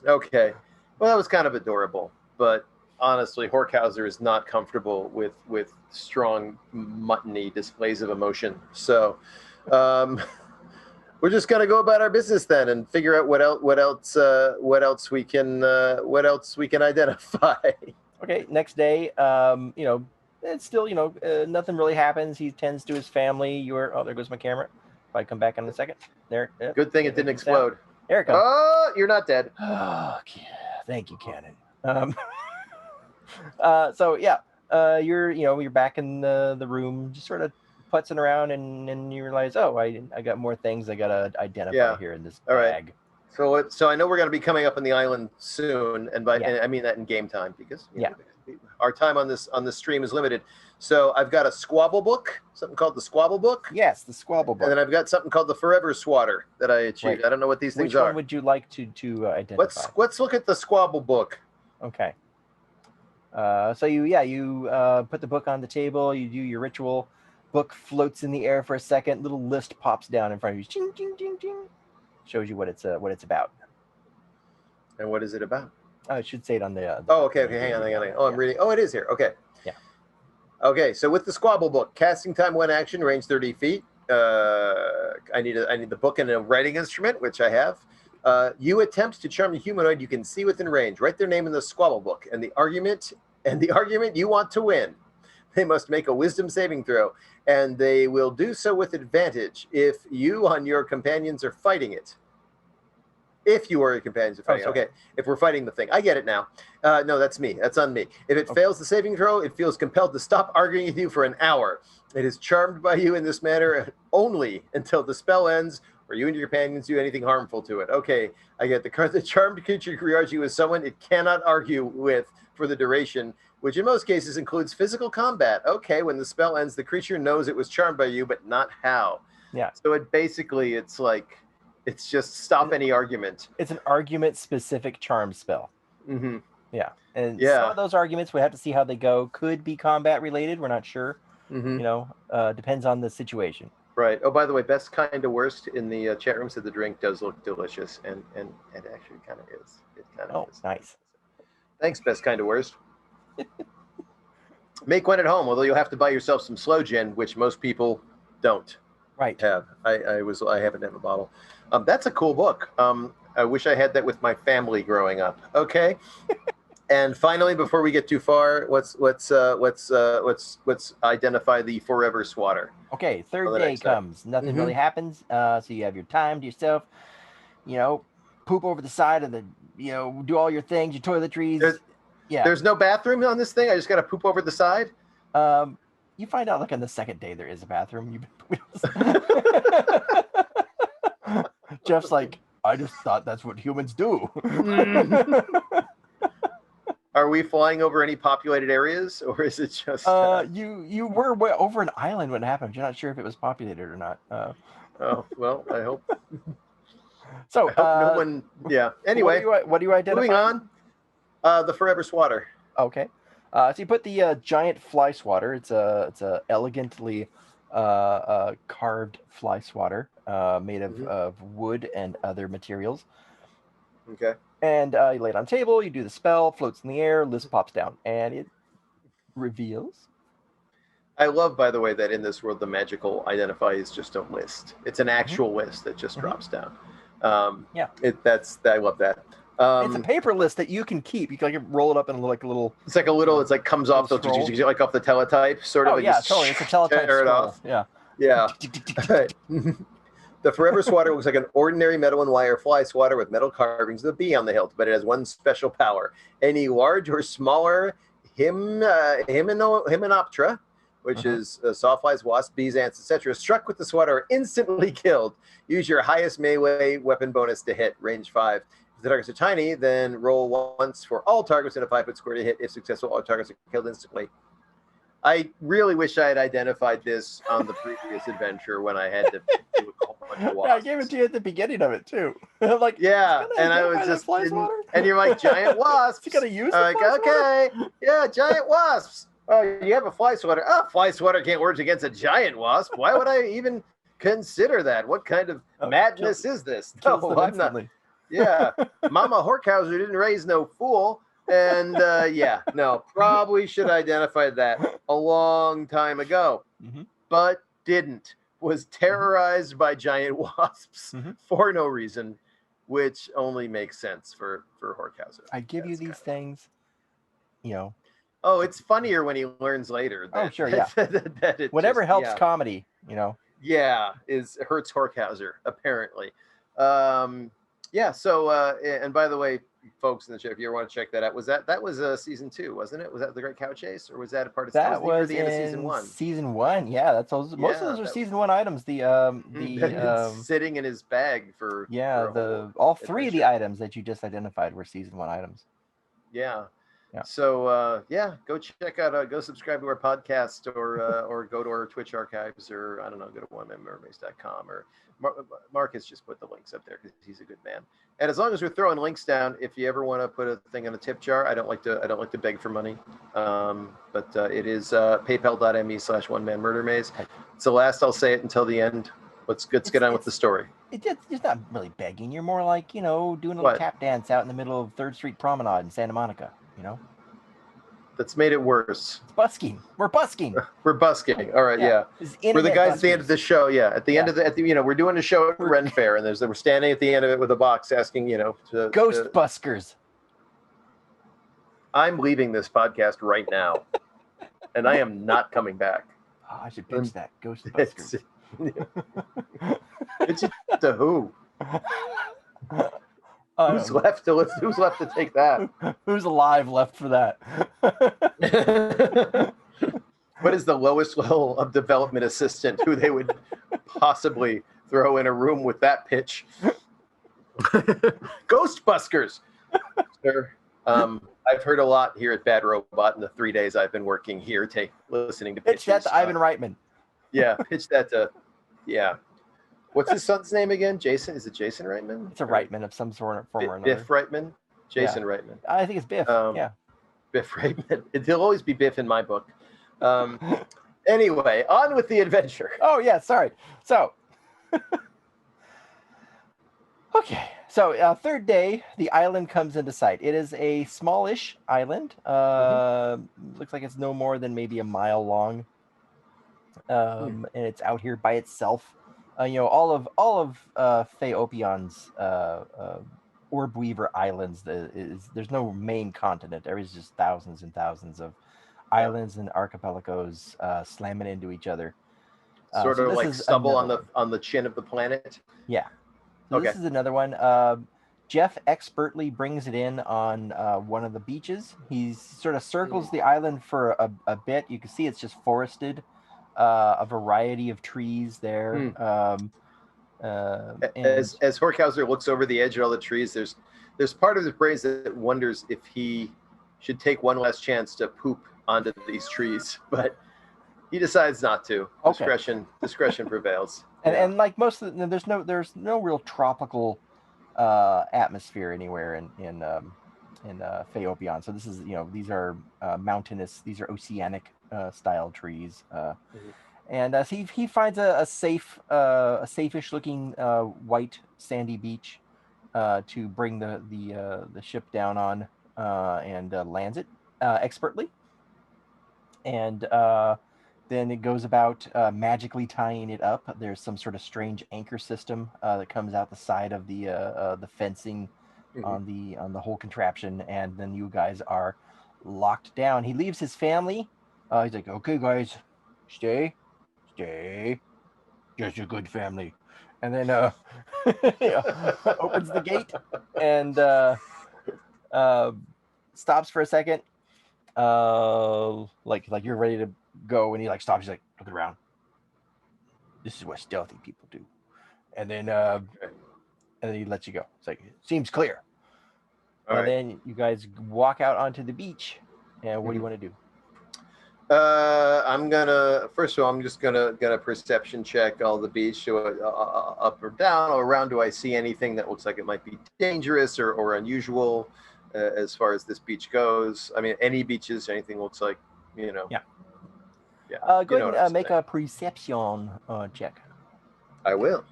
Okay. Well, that was kind of adorable, but honestly, Horkhauser is not comfortable with strong, muttony displays of emotion. So we're just going to go about our business then and figure out what else we can identify. Okay, next day, it's still, nothing really happens. He tends to his family. There goes my camera. If I come back in a second. There. Good thing it didn't explode. Down. There it comes. Oh, you're not dead. Oh, thank you, Cannon. You're back in the room, just sort of putzing around, and you realize, I got more things I gotta identify here in this bag. Right. So I know we're gonna be coming up on the island soon, and I mean that in game time because our time on this stream is limited. So I've got a squabble book, something called the squabble book. Yes, the squabble book. And then I've got something called the Forever Swatter that I achieved. Right. I don't know what these things are. Which one would you like to identify? Let's look at the squabble book. Okay. So you put the book on the table. You do your ritual. Book floats in the air for a second. Little list pops down in front of you. Ching, ching, ching, ching. Shows you what it's about. And what is it about? I should say it on the. Okay. Hang on. Oh, I'm reading. Oh, it is here. Okay. Yeah. Okay. So with the squabble book, casting time 1 action, range 30 feet. I need the book and a writing instrument, which I have. You attempt to charm a humanoid you can see within range. Write their name in the squabble book and the argument you want to win. They must make a wisdom saving throw, and they will do so with advantage if you and your companions are fighting it. If you or your companions are fighting it. Okay, if we're fighting the thing. I get it now. No, that's me. That's on me. If it fails the saving throw, it feels compelled to stop arguing with you for an hour. It is charmed by you in this manner only until the spell ends or you and your companions do anything harmful to it. Okay, I get the charmed creature regards you as someone it cannot argue with for the duration, which in most cases includes physical combat. Okay, when the spell ends, the creature knows it was charmed by you, but not how. Yeah. So it's just stop any argument. It's an argument-specific charm spell. Mm-hmm. Yeah. And some of those arguments, we have to see how they go. Could be combat-related. We're not sure. Mm-hmm. Depends on the situation. Right. Oh, by the way, best kind of worst in the chat room said the drink does look delicious, and it actually kind of is. It kind of is. Nice. Thanks, best kind of worst. Make one at home, although you'll have to buy yourself some slow gin, which most people don't. Right. Have. I happen to have a bottle. That's a cool book. I wish I had that with my family growing up. Okay. And finally, before we get too far, let's identify the Forever Swatter. Okay, third day comes. Nothing really happens. So you have your time to yourself. Poop over the side of the. Do all your things, your toiletries. There's no bathroom on this thing. I just got to poop over the side. You find out on the second day there is a bathroom. Jeff's like, I just thought that's what humans do. Are we flying over any populated areas, or is it just? You were over an island when it happened. You're not sure if it was populated or not. Oh well, I hope. So I hope no one. Yeah. Anyway, what do you identify? Moving on. The Forever Swatter. Okay. So you put the giant fly swatter. It's a elegantly carved fly swatter made of wood and other materials. Okay. And you lay it on the table. You do the spell. Floats in the air. List pops down, and it reveals I love, by the way, that in this world the magical identifier is just a list. It's an actual list that just drops down. Yeah. I love that. It's a paper list that you can keep. You can like roll it up in like a little. It's like a little. It's like comes off the like off the teletype sort of. Oh yeah, totally. It's a teletype tear it scroll. off. Yeah. Yeah. The Forever Swatter looks like an ordinary metal and wire fly swatter with metal carvings with a bee on the hilt, but it has one special power. Any large or smaller hymenoptera, which is sawflies, wasps, bees, ants, etc., struck with the swatter are instantly killed. Use your highest melee weapon bonus to hit, range 5. If the targets are tiny, then roll once for all targets in a 5-foot square to hit. If successful, all targets are killed instantly. I really wish I had identified this on the previous adventure when I had to do a whole bunch of wasps. Yeah, I gave it to you at the beginning of it too. Like, yeah, and I was just, and you're like, giant wasps. You gotta use the like, okay, yeah, giant wasps. Oh, you have a fly swatter. Oh, fly swatter can't work against a giant wasp. Why would I even consider that? What kind of madness is this? No, I'm not. Yeah, Mama Horkhauser didn't raise no fool. And yeah, no, probably should have identified that a long time ago, but didn't. Was terrorized by giant wasps for no reason, which only makes sense for Horkhauser. I give you these things, you know. Oh, it's funnier when he learns later. That, sure, yeah. that it whatever just, helps comedy, you know. Yeah, hurts Horkhauser apparently. Yeah. So, and by the way, folks in the chat, if you ever want to check that out, was season 2, wasn't it? Was that the Great Cow Chase, or was that a part of that was the end of season 1? Season 1, yeah. That's most of those are season 1 items. The sitting in his bag for all 3 of the items that you just identified were season 1 items. Yeah. So go check out, go subscribe to our podcast, or go to our Twitch archives, or I don't know, go to onemanmermaids.com, or Marcus just put the links up there because he's a good man. And as long as we're throwing links down, if you ever want to put a thing on a tip jar, I don't like to beg for money, but it is paypal.me/onemanmurdermaze. It's the last I'll say it until the end. Let's get on with the story. It's not really begging. You're more like, doing a little tap dance out in the middle of 3rd Street Promenade in Santa Monica. That's made it worse. It's busking. We're busking. We're busking. All right, yeah. We're the guys at the end of the show. Yeah, at the end of we're doing a show at Ren Fair, and we're standing at the end of it with a box asking, Ghost Buskers. I'm leaving this podcast right now, and I am not coming back. Oh, I should pitch that. Ghost Buskers. It's to who? Who's left to take that? Who's alive left for that? What is the lowest level of development assistant who they would possibly throw in a room with that pitch? Ghostbusters. Sir, I've heard a lot here at Bad Robot in the 3 days I've been working here, listening to pitches. Pitch that to Ivan Reitman. Yeah, pitch that to, yeah. What's his son's name again? Jason? Is it Jason Reitman? It's a Reitman of some form or another. Biff Reitman? Jason Reitman. I think it's Biff. Biff Reitman. It'll always be Biff in my book. Anyway, on with the adventure. Oh, yeah, sorry. So, okay. So, 3rd day, the island comes into sight. It is a smallish island. Looks like it's no more than maybe a mile long. And it's out here by itself. All of Phaeopion's Orb Weaver Islands, there's no main continent. There is just thousands and thousands of islands and archipelagos slamming into each other. Sort of like stubble on the chin of the planet. Yeah. So This is another one. Jeff expertly brings it in on one of the beaches. He sort of circles the island for a bit. You can see it's just forested. A variety of trees there. As Horkhauser looks over the edge of all the trees, there's part of his brain that wonders if he should take one last chance to poop onto these trees, but he decides not to. Discretion prevails. And like most of there's no real tropical atmosphere anywhere in Phaeopion. So this is these are mountainous, these are oceanic style trees, and so he finds a safe-ish looking white sandy beach to bring the ship down on, and lands it expertly. And Then it goes about magically tying it up. There's some sort of strange anchor system that comes out the side of the fencing on the whole contraption, and then you guys are locked down. He leaves his family. He's like, "Okay, guys, stay, just a good family," and then opens the gate and stops for a second, like you're ready to go, and he like stops. He's like, "Look around. This is what stealthy people do," and then he lets you go. It's like, "Seems clear." All right. Then you guys walk out onto the beach, and what do you want to do? I'm gonna first of all, I'm just gonna perception check all the beach, up or down or around. Do I see anything that looks like it might be dangerous or unusual as far as this beach goes? I mean, any beaches, anything looks like, you know. Yeah. Yeah. Go ahead and make a perception check. I will.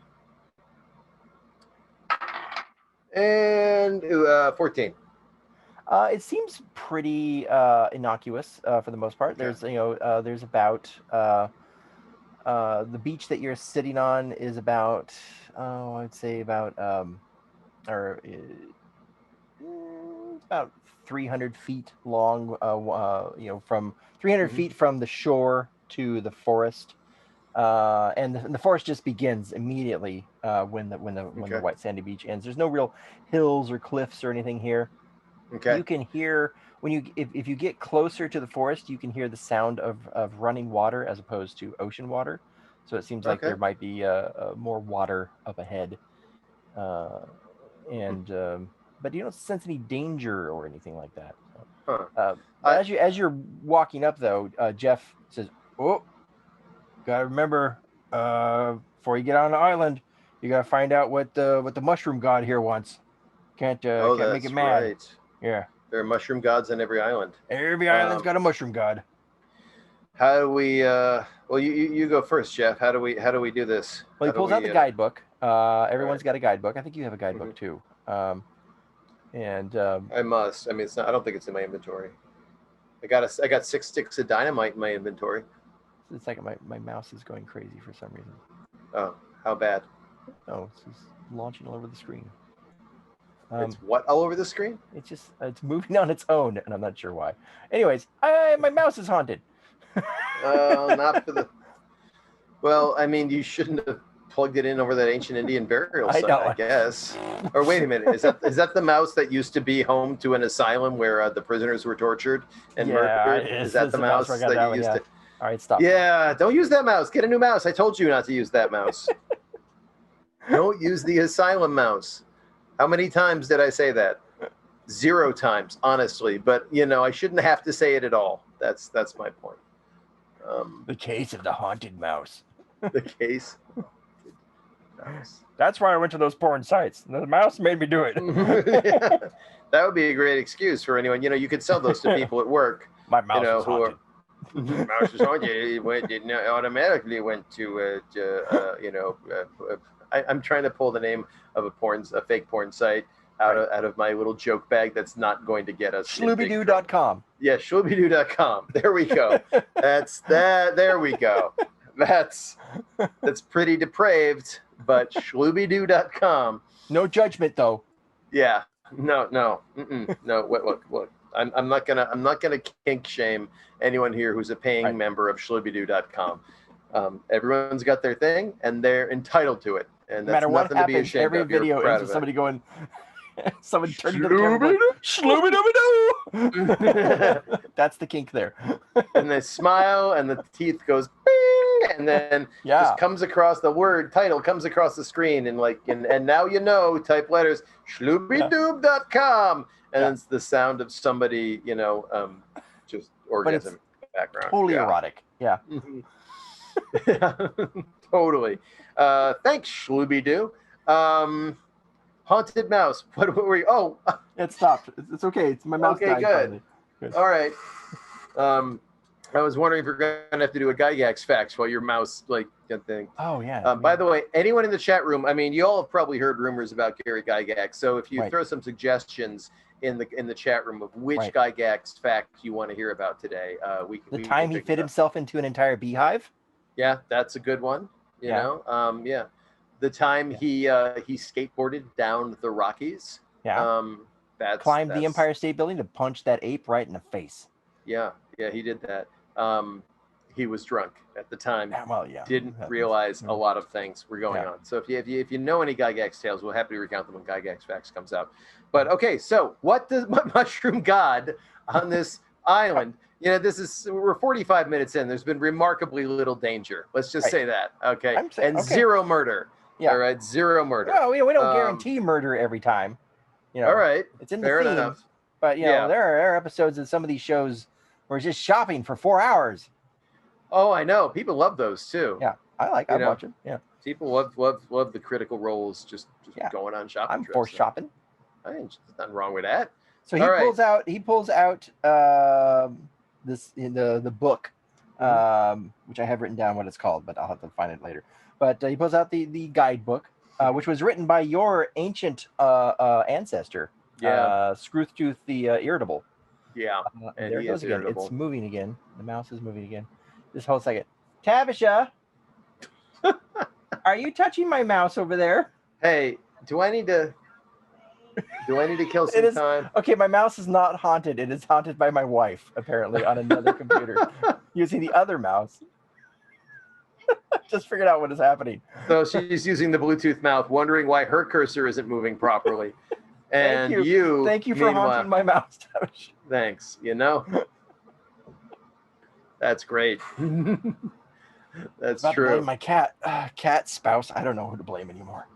And 14. It seems pretty innocuous for the most part. There's there's about the beach that you're sitting on is about I'd say about about 300 feet long. From 300 feet from the shore to the forest, and the forest just begins immediately when the white sandy beach ends. There's no real hills or cliffs or anything here. Okay. You can hear if you get closer to the forest, you can hear the sound of running water as opposed to ocean water. So it seems like there might be more water up ahead, but you don't sense any danger or anything like that. As you're walking up, though, Jeff says, "Oh, gotta remember, before you get on the island, you gotta find out what the mushroom god here wants. Can't make it mad." Right. Yeah. There are mushroom gods on every island. Every island's got a mushroom god. How do we well, you go first, Jeff. How do we do this? Well, he pulls out the guidebook. Everyone's got a guidebook. I think you have a guidebook too. I must. I mean, it's not, I don't think it's in my inventory. I got 6 sticks of dynamite in my inventory. It's like my mouse is going crazy for some reason. Oh, how bad? Oh, it's just launching all over the screen. It's what all over the screen? It's moving on its own, and I'm not sure why. Anyways, my mouse is haunted. Not for the. Well, I mean, you shouldn't have plugged it in over that ancient Indian burial site, I guess. Or wait a minute, is that the mouse that used to be home to an asylum where the prisoners were tortured and murdered? Is that the mouse that you used to? All right, stop. Yeah, don't use that mouse. Get a new mouse. I told you not to use that mouse. Don't use the asylum mouse. How many times did I say that? 0 times, honestly. But I shouldn't have to say it at all. That's my point. The case of the haunted mouse. The case. Mouse. That's why I went to those porn sites. The mouse made me do it. Yeah. That would be a great excuse for anyone. You could sell those to people at work. My mouse is haunted. Mouse is haunted. It automatically went to I'm trying to pull the name of a fake porn site out of my little joke bag that's not going to get us. Shloobidoo.com. Yeah, shloobidoo.com. There we go. That's that. There we go. That's pretty depraved, but shloobidoo.com. No judgment, though. Yeah. No. No. Look. I'm not gonna kink shame anyone here who's a paying member of shloobidoo.com. Everyone's got their thing, and they're entitled to it. And that's no matter what nothing to be happens, ashamed every of. video is somebody going, someone turning to the camera going, That's the kink there. And they smile, and the teeth goes bing, and then just comes across the word title comes across the screen, and now type letters shloobidoob.com, and it's the sound of somebody just orgasm background. Totally erotic. Yeah. Totally. Thanks, Shloobidoo. Haunted mouse. What were we? Oh, it stopped. It's okay. It's my mouse. Okay, good. All right. I was wondering if you're going to have to do a Gygax facts while your mouse, like, thing. Oh, yeah. By the way, anyone in the chat room, I mean, you all have probably heard rumors about Gary Gygax. So if you throw some suggestions in the chat room of which Gygax fact you want to hear about today, we can. The time he fit himself into an entire beehive. Yeah, that's a good one. You know, yeah. The time he skateboarded down the Rockies. Yeah. Climbed the Empire State Building to punch that ape right in the face. Yeah, he did that. He was drunk at the time. Didn't realize a lot of things were going on. So if you know any Gygax tales, we'll happily recount them when Gygax Facts comes out. But okay, so what does Mushroom God on this island? You know, we're 45 minutes in. There's been remarkably little danger. Let's just say that. Okay, zero murder. Yeah. All right, zero murder. Well, we don't guarantee murder every time. You know, all right, it's in the theme. Enough. But you know, there are episodes of some of these shows where it's just shopping for 4 hours. Oh, I know. People love those too. Yeah, I watch them. Yeah, people love the critical roles. Just going on shopping. I'm for shopping. There's nothing wrong with that. So he pulls out this in the book, which I have written down what it's called, but I'll have to find it later. But he pulls out the guidebook, which was written by your ancient ancestor, Scroogetooth the Irritable. Yeah, and there it goes again. Irritable. It's moving again. The mouse is moving again. Just hold a second. Tavisha, are you touching my mouse over there? Hey, do I need to kill some time? Okay, my mouse is not haunted. It is haunted by my wife, apparently, on another computer, using the other mouse. Just figured out what is happening. So she's using the Bluetooth mouth, wondering why her cursor isn't moving properly. And thank you for haunting my mouse, Tavisha. Thanks. You know, that's great. That's about true. To blame my cat spouse. I don't know who to blame anymore.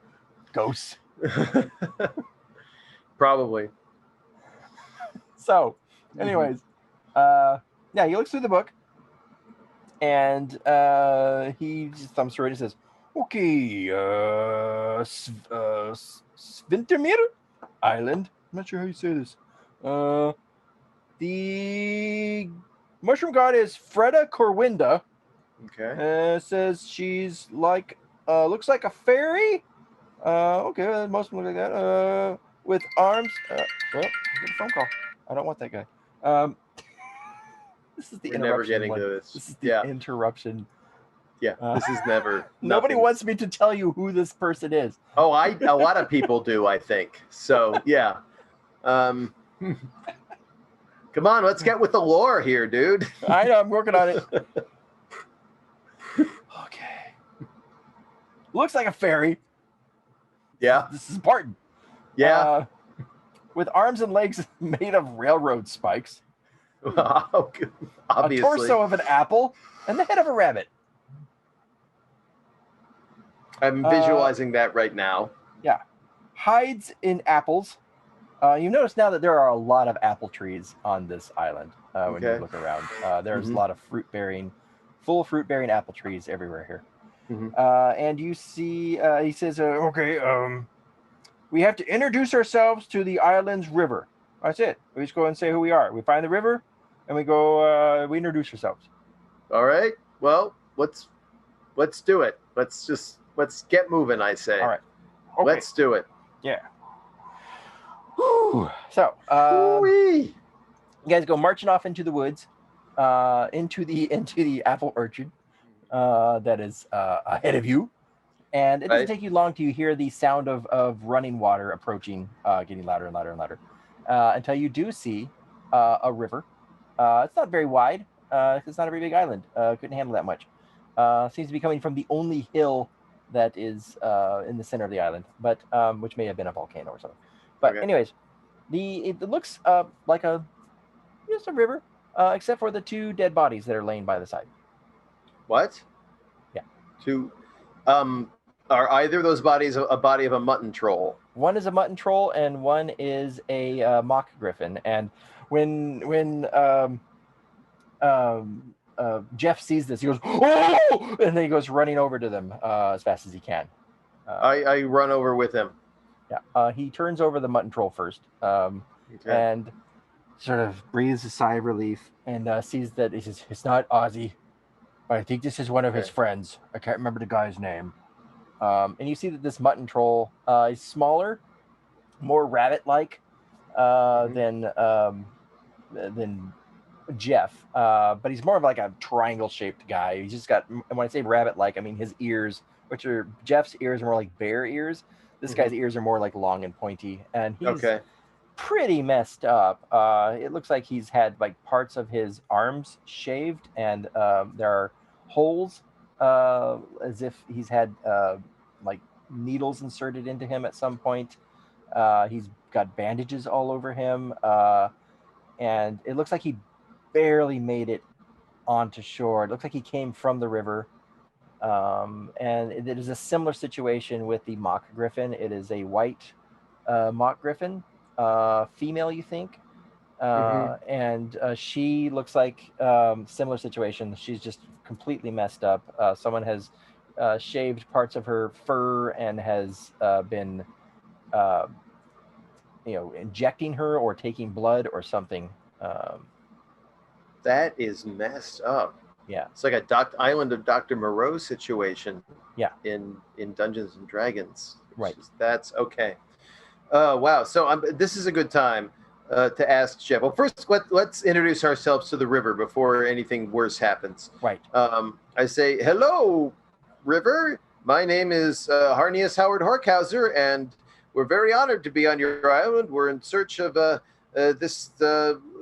Ghosts. Probably. So, anyways, he looks through the book, and he just thumbs through it and says, "Okay, Svintermere Island. I'm not sure how you say this. The mushroom god is Freda Corwinda. Okay. Says she's like, looks like a fairy. Okay, most of them look like that. With arms. Well, I get a phone call. I don't want that guy. This is the interruption. Never getting to this. This is the interruption. Yeah, this is never. Nobody wants me to tell you who this person is. Oh, a lot of people do, I think. So yeah. Come on, let's get with the lore here, dude. I know, I'm working on it. Okay. Looks like a fairy. Yeah. This is Barton. Yeah. With arms and legs made of railroad spikes. Obviously. A torso of an apple and the head of a rabbit. I'm visualizing that right now. Yeah. Hides in apples. You notice now that there are a lot of apple trees on this island when you look around. There's a lot of full fruit-bearing apple trees everywhere here. And you see, he says, we have to introduce ourselves to the island's river. That's it. We just go and say who we are. We find the river, and we go, we introduce ourselves. All right. Well, let's do it. Let's get moving, I say. All right. Okay. Let's do it. Yeah. Whew. So, you guys go marching off into the woods, into the apple orchard that is ahead of you, and it doesn't take you long to hear the sound of running water approaching, getting louder and louder and louder, until you do see a river. It's not very wide. It's not a very big island. Couldn't handle that much. Seems to be coming from the only hill that is in the center of the island, but which may have been a volcano or something. But anyways, it looks like just a river, except for the 2 dead bodies that are laying by the side. What? Yeah. 2. Are either of those bodies a body of a mutton troll? One is a mutton troll, and one is a mock griffin. And when Jeff sees this, he goes, "Oh!" and then he goes running over to them as fast as he can. I run over with him. Yeah, he turns over the mutton troll first, and sort of breathes a sigh of relief and sees that it's not Ozzy, but I think this is one of his friends. I can't remember the guy's name. And you see that this mutton troll is smaller, more rabbit-like than Jeff, but he's more of like a triangle-shaped guy. He's just got, and when I say rabbit-like, I mean his ears, which are Jeff's ears, are more like bear ears. This guy's ears are more like long and pointy, and he's pretty messed up. It looks like he's had like parts of his arms shaved, and there are holes as if he's had like needles inserted into him at some point. He's got bandages all over him, and it looks like he barely made it onto shore. It looks like he came from the river. And it is a similar situation with the mock griffin. It is a white mock griffin, female, you think. And she looks like similar situation. She's just completely messed up. Someone has shaved parts of her fur and has been injecting her or taking blood or something. That is messed up. Yeah, it's like a Island of Dr. Moreau situation. Yeah, in Dungeons and Dragons. Right. That's okay. Wow. So this is a good time to ask Jeff. Well, first let's introduce ourselves to the river before anything worse happens. Right. I say, hello, river. My name is Harnius Howard Horkhauser, and we're very honored to be on your island. We're in search of this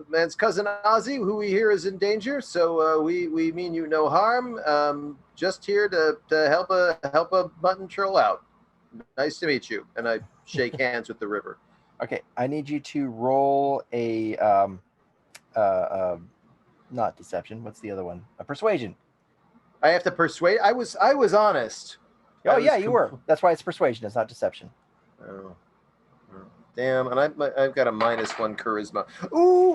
man's cousin Ozzy, who we hear is in danger. So we mean you no harm. Just here to help a mutton troll out. Nice to meet you. And I shake hands with the river. Okay, I need you to roll a not deception. What's the other one? A persuasion. I have to persuade. I was honest. Oh yeah, you were. That's why it's persuasion. It's not deception. Oh. Damn, and I've got a -1 charisma. Ooh.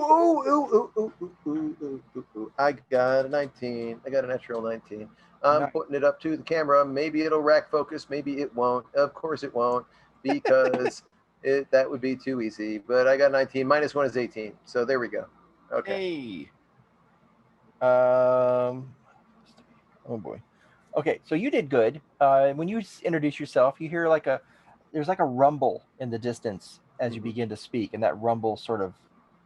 I got a 19. I got a natural 19. I'm putting it up to the camera. Maybe it'll rack focus. Maybe it won't. Of course it won't, because that would be too easy. But I got 19. -1 is 18. So there we go. Okay. Hey. Oh boy. Okay, so you did good. When you introduce yourself, you hear there's like a rumble in the distance as you begin to speak, and that rumble sort of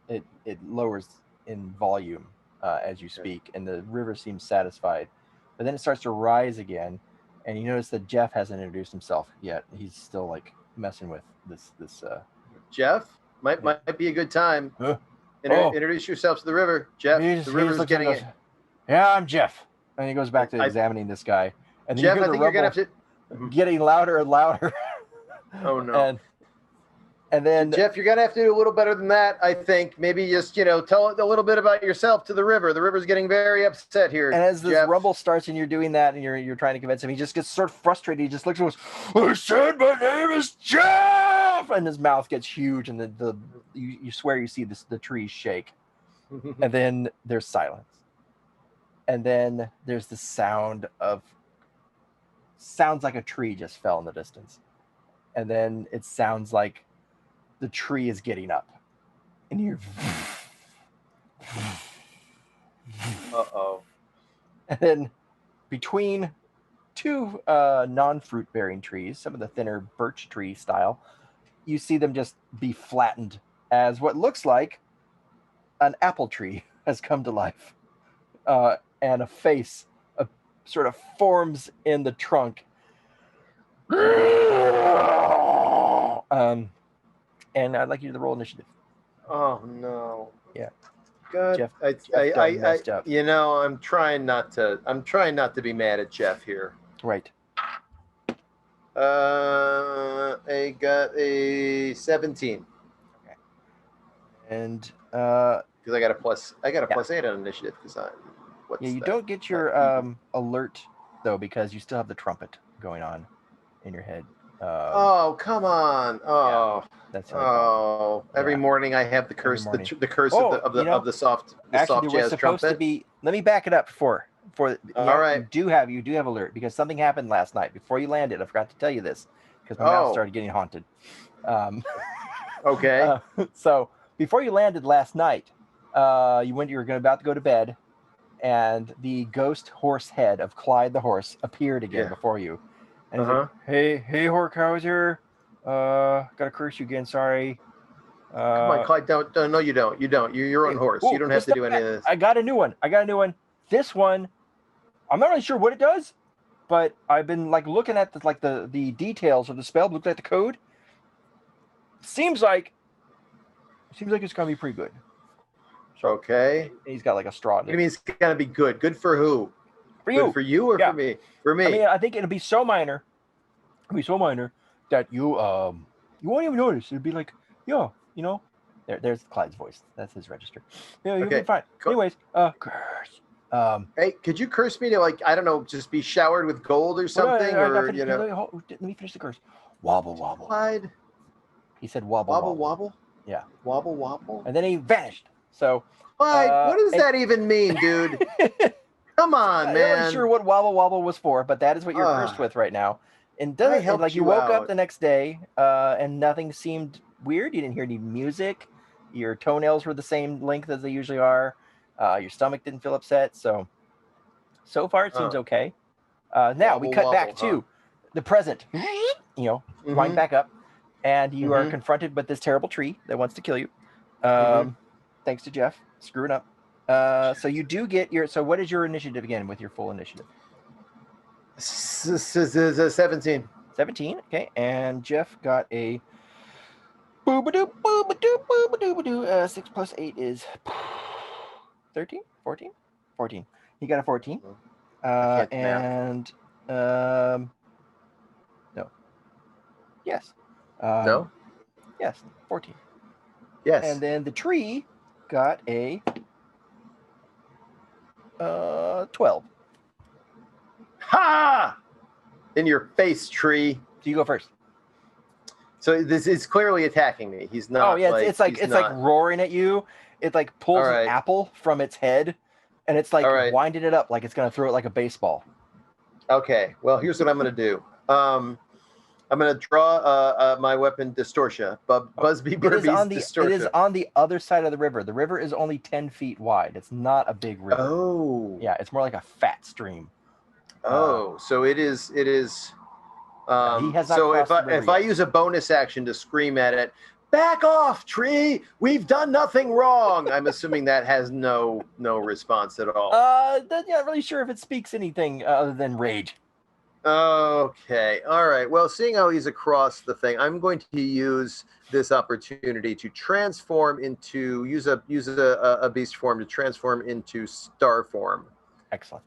it lowers in volume as you speak, and the river seems satisfied. But then it starts to rise again, and you notice that Jeff hasn't introduced himself yet. He's still like messing with this. Jeff might be a good time. Introduce yourself to the river, Jeff. The river's getting it. Yeah, I'm Jeff. And he goes back to examining this guy. And Jeff, I think you're gonna have to getting louder and louder. Oh no. And then Jeff, you're gonna have to do a little better than that. I think maybe just tell a little bit about yourself to the river. The river's getting very upset here. And as this Jeff. rumble starts and you're doing that and you're trying to convince him, he just gets sort of frustrated. He just looks and goes, "I said my name is Jeff," and his mouth gets huge, and you swear you see the trees shake. And then there's silence. And then there's the sounds like a tree just fell in the distance. And then it sounds like the tree is getting up. And you're Uh-oh. And then between two non-fruit bearing trees, some of the thinner birch tree style, you see them just be flattened as what looks like an apple tree has come to life. And a face sort of forms in the trunk. And I'd like you to roll initiative. Oh no. Yeah. God, Jeff, I messed up. I'm trying not to be mad at Jeff here. Right. I got a 17. Okay. And because I got a plus 8 on initiative because you don't get your alert though, because you still have the trumpet going on in your head. Oh, come on! Oh, yeah, that's every morning I have the curse, the curse of the soft jazz trumpet. Let me back it up for. All right. You do have alert because something happened last night before you landed. I forgot to tell you this because my mouth started getting haunted. Okay. So before you landed last night, you were about to go to bed, and the ghost horse head of Clyde the horse appeared again before you. And he's like, hey, Horkhauser, gotta curse you again, sorry. Come on, Clyde, don't. No, you don't. You don't. You're your own horse. You don't have to do any of this. I got a new one. This one, I'm not really sure what it does, but I've been like looking at the details of the spell, looked at the code. Seems like it's gonna be pretty good. So, okay. He's got like a straw. What do you mean it's gonna be good? Good for who? For you. Good for you or for me? For me. I mean, I think it'll be so minor. It'll be so minor that you won't even notice. It'll be like, yo, there's Clyde's voice. That's his register. Yeah, you'll be fine. Cool. Anyways, curse. Hey, could you curse me to, like, I don't know, just be showered with gold or something, Let me finish the curse. Wobble wobble. Clyde. He said wobble wobble. Wobble. Yeah. Wobble wobble. And then he vanished. So. Clyde, what does that even mean, dude? Come on, man. I'm not really sure what wobble wobble was for, but that is what you're cursed with right now. And doesn't like you woke up the next day, and nothing seemed weird. You didn't hear any music. Your toenails were the same length as they usually are. Your stomach didn't feel upset. So far it seems okay. Now we cut back to the present. Wind back up, and you are confronted with this terrible tree that wants to kill you. Thanks to Jeff screwing up. So you do get your. So what is your initiative again with your full initiative? 17. 17. Okay, and Jeff got a. Boobadoo, boobadoo, boobadoo. 6 plus 8 is 13, 14, 14. He got a 14. And no. Yes. No. Yes, 14. Yes. And then the tree got a 12. Ha! In your face, tree. So you go first. So this is clearly attacking me. He's not. Oh yeah, it's like roaring at you. It like pulls an apple from its head, and it's like winding it up like it's gonna throw it like a baseball. Okay. Well, here's what I'm gonna do. I'm gonna draw my weapon, Distortia. Busby Burby's Distortia. It is on the other side of the river. The river is only 10 feet wide. It's not a big river. Oh. Yeah, it's more like a fat stream. So it is. He has not so if I yet. use a bonus action to scream at it, back off, tree! We've done nothing wrong. I'm assuming that has no response at all. Not really sure if it speaks anything other than rage. Okay. All right. Well, seeing how he's across the thing, I'm going to use this opportunity to transform into use a beast form to transform into star form. Excellent.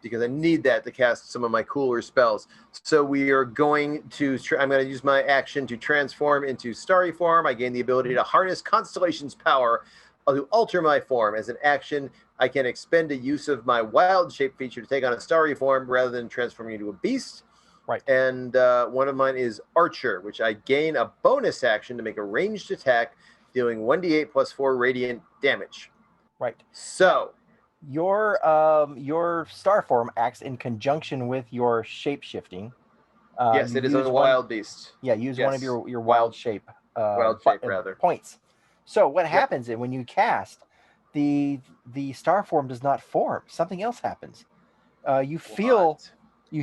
Because I need that to cast some of my cooler spells. So we are going to. I'm going to use my action to transform into starry form. I gain the ability to harness Constellation's power to alter my form. As an action, I can expend a use of my wild shape feature to take on a starry form rather than transforming into a beast. Right. And one of mine is Archer, which I gain a bonus action to make a ranged attack, dealing 1d8 plus 4 radiant damage. Right. So your star form acts in conjunction with your shape shifting. Yes, it is a wild beast. Yeah, use one of your wild shape. Rather points. So what happens is when you cast, the star form does not form. Something else happens. You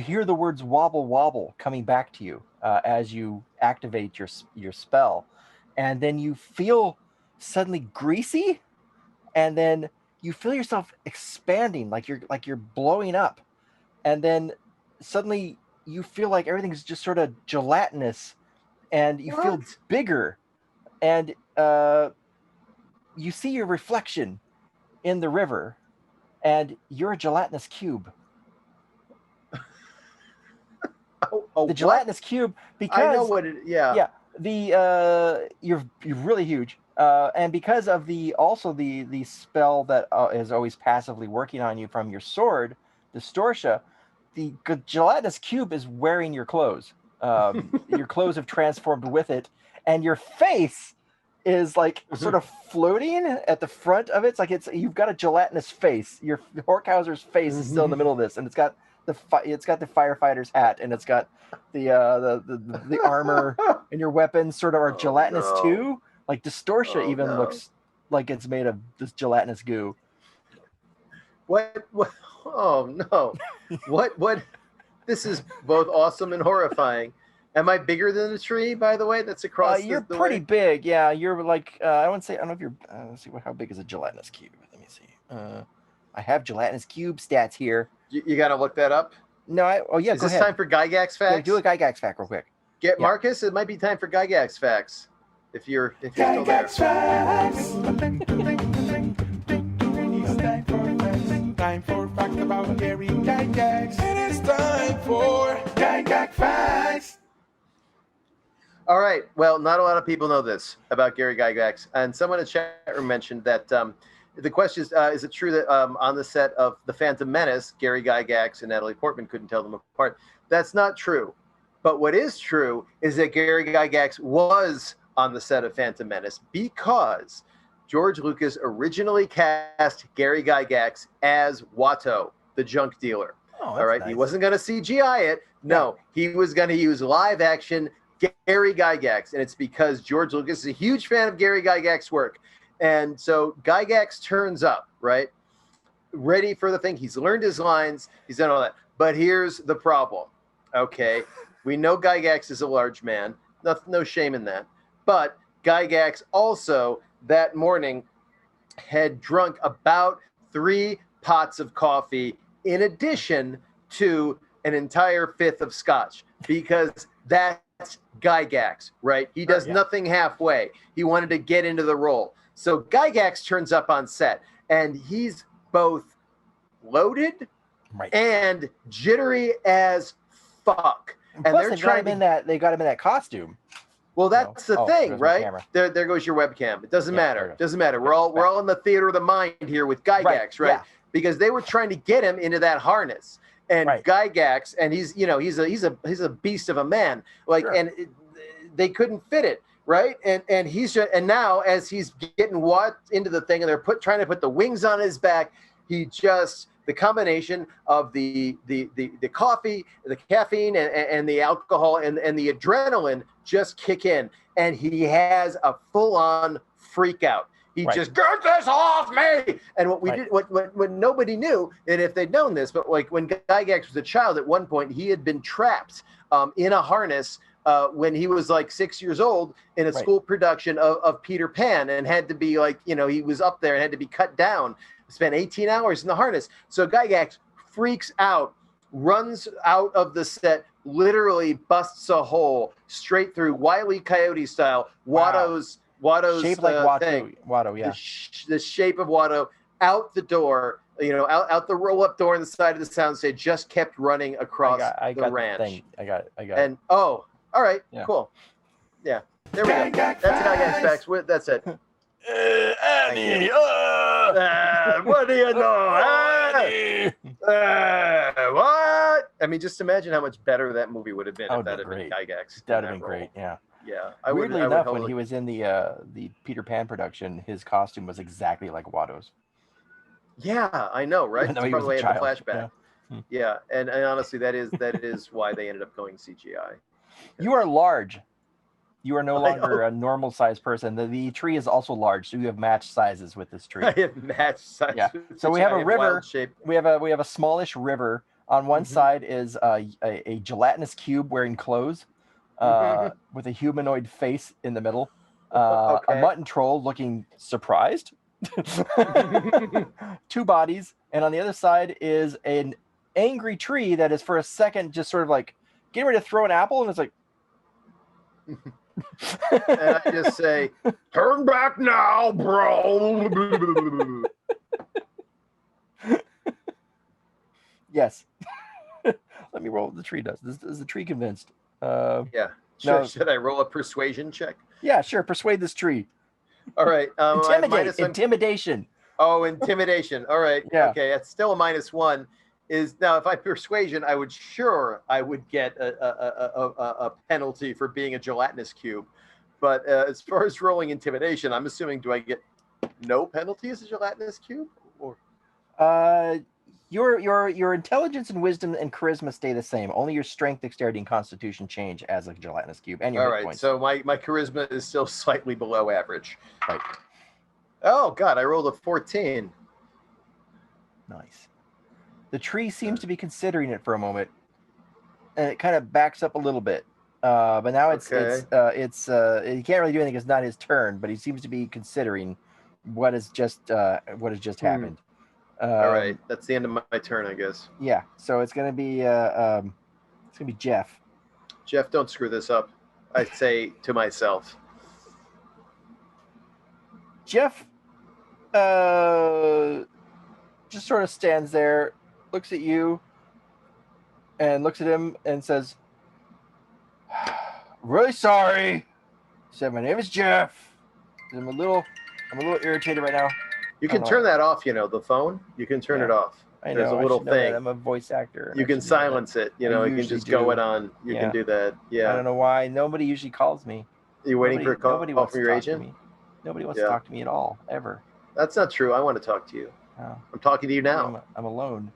hear the words wobble wobble coming back to you as you activate your spell, and then you feel suddenly greasy, and then you feel yourself expanding like you're blowing up, and then suddenly you feel like everything's just sort of gelatinous, and you feel bigger, and you see your reflection in the river, and you're a gelatinous cube. The gelatinous cube, because I know what it. Yeah. You're really huge, and because of the spell that is always passively working on you from your sword, Distortia, the gelatinous cube is wearing your clothes. Your clothes have transformed with it, and your face is like sort of floating at the front of it. It's like you've got a gelatinous face. Your Horkhauser's face is still in the middle of this, and it's got the firefighter's hat, and it's got the armor, and your weapons sort of are gelatinous too, Like Distortia Oh, even no. looks like it's made of this gelatinous goo. What? Oh no! What? This is both awesome and horrifying. Am I bigger than the tree? By the way, that's across You're the pretty way? big. Yeah, you're like I wouldn't say. I don't know if you're. Let's see how big is a gelatinous cube. Let me see. I have gelatinous cube stats here. You got to look that up. No, Is go this ahead. time for Gygax facts? Yeah, do a Gygax fact real quick. Get Yeah. Marcus. It might be time for Gygax facts. If you're still there. Time for facts about Gary Gygax. It is time for Gygax facts. All right. Well, not a lot of people know this about Gary Gygax, and someone in the chat room mentioned that the question is it true that on the set of The Phantom Menace, Gary Gygax and Natalie Portman couldn't tell them apart? That's not true. But what is true is that Gary Gygax was on the set of Phantom Menace because George Lucas originally cast Gary Gygax as Watto, the junk dealer. Oh, All right. nice. He wasn't going to CGI it. No, he was going to use live action Gary Gygax. And it's because George Lucas is a huge fan of Gary Gygax's work. And so Gygax turns up, right? Ready for the thing. He's learned his lines. He's done all that. But here's the problem. Okay. We know Gygax is a large man. No shame in that. But Gygax also that morning had drunk about 3 pots of coffee in addition to an entire fifth of scotch because that's Gygax, right? He does nothing halfway. He wanted to get into the role. So Gygax turns up on set and he's both loaded and jittery as fuck. And plus, they're trying to they got him in that costume. Well, that's the thing, there's my right? camera. There goes your webcam. It doesn't matter. there It doesn't matter. We're all in the theater of the mind here with Gygax, right? Yeah. Because they were trying to get him into that harness. And Gygax, and he's a beast of a man. Like, and they couldn't fit it, right? And he's just, and now as he's getting into the thing, and they're trying to put the wings on his back, he just the combination of the coffee, the caffeine, and the alcohol and the adrenaline just kick in, and he has a full-on freak out. He just get this off me. And what we did, what nobody knew, and if they'd known this, but like when Gygax was a child, at one point he had been trapped in a harness when he was like 6 years old in a school production of Peter Pan, and had to be like, he was up there and had to be cut down. Spent 18 hours in the harness. So Gygax freaks out, runs out of the set, literally busts a hole straight through Wile E. Coyote style. Watto's shaped like Watto. thing. Watto, yeah. The shape of Watto out the door. Out the roll-up door on the side of the soundstage. Just kept running across the ranch. The thing. I got it. And all right, cool. Yeah, there we go. That's Gygax facts. That's it. Annie, what do you know? What? I mean, just imagine how much better that movie would have been if that had been Gygax. That would have been great, yeah. Yeah. Weirdly enough, when he was in the Peter Pan production, his costume was exactly like Watto's. Yeah, I know, right? Even though It's he was probably a had the child. flashback. Yeah. Yeah, and honestly, that is why they ended up going CGI. You are large. You are no longer a normal sized person. The tree is also large, so you have matched sizes with this tree. I have matched sizes. Yeah. So we have a river. We have a smallish river. On one side is a gelatinous cube wearing clothes, with a humanoid face in the middle. A mutton troll looking surprised. 2 bodies, and on the other side is an angry tree that is for a second just sort of like getting ready to throw an apple, and it's like. And I just say, turn back now, bro. Yes. Let me roll what the tree does. Is the tree convinced? Yeah. Should I roll a persuasion check? Yeah, sure. Persuade this tree. All right. Intimidation. Oh, intimidation. All right. Yeah. Okay. That's still a -1. Now, if I persuasion, I would get a penalty for being a gelatinous cube. But as far as rolling intimidation, I'm assuming, do I get no penalty as a gelatinous cube? Or Your intelligence and wisdom and charisma stay the same. Only your strength, dexterity, and constitution change as a gelatinous cube. And your All hit right, points. so my charisma is still slightly below average. Right. Oh, God, I rolled a 14. Nice. The tree seems to be considering it for a moment, and it kind of backs up a little bit. But now he can't really do anything. It's not his turn, but he seems to be considering what has just happened. All right, that's the end of my turn, I guess. Yeah. So it's gonna be Jeff. Jeff, don't screw this up. I say to myself. Jeff just sort of stands there, looks at you, and looks at him and says, "Really sorry." He said, "My name is Jeff. I'm a little irritated right now." You can turn that off, the phone. You can turn it off. I know. There's a little thing. I'm a voice actor. You can silence it. You can just go it on. You can do that. Yeah. I don't know why. Nobody usually calls me. You waiting for a call from your agent? Nobody wants to talk to me at all, ever. That's not true. I want to talk to you. Oh. I'm talking to you now. I'm alone.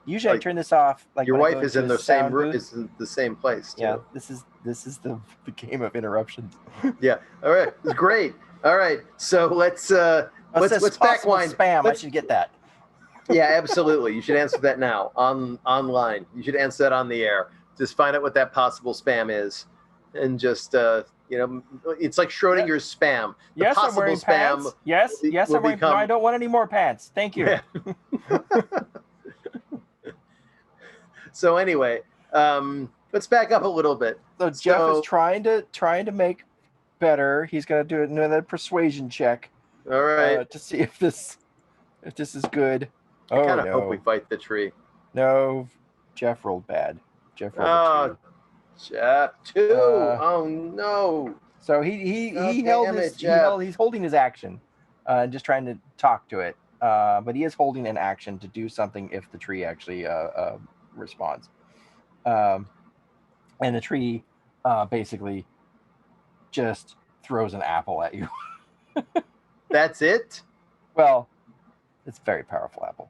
Usually I turn this off. Like your wife is in the same room. Is in the same place. Too. Yeah. This is the game of interruptions. Yeah. All right. It's great. All right. So let's backwind. Spam. I should get that. Yeah, absolutely. You should answer that now online. You should answer that on the air. Just find out what that possible spam is, and just it's like Schrodinger's spam. The yes, I'm wearing pants. Yes, I'm wearing. No, I don't want any more pants. Thank you. Yeah. So anyway, let's back up a little bit. So Jeff is trying to make better. He's going to do another persuasion check. All right. To see if this is good. I kind of hope we fight the tree. No, Jeff rolled bad. Jeff rolled a 2. Jeff 2. Oh no. So he's holding his action, and just trying to talk to it. But he is holding an action to do something if the tree actually responds. And the tree basically just throws an apple at you. That's it? Well, it's a very powerful apple.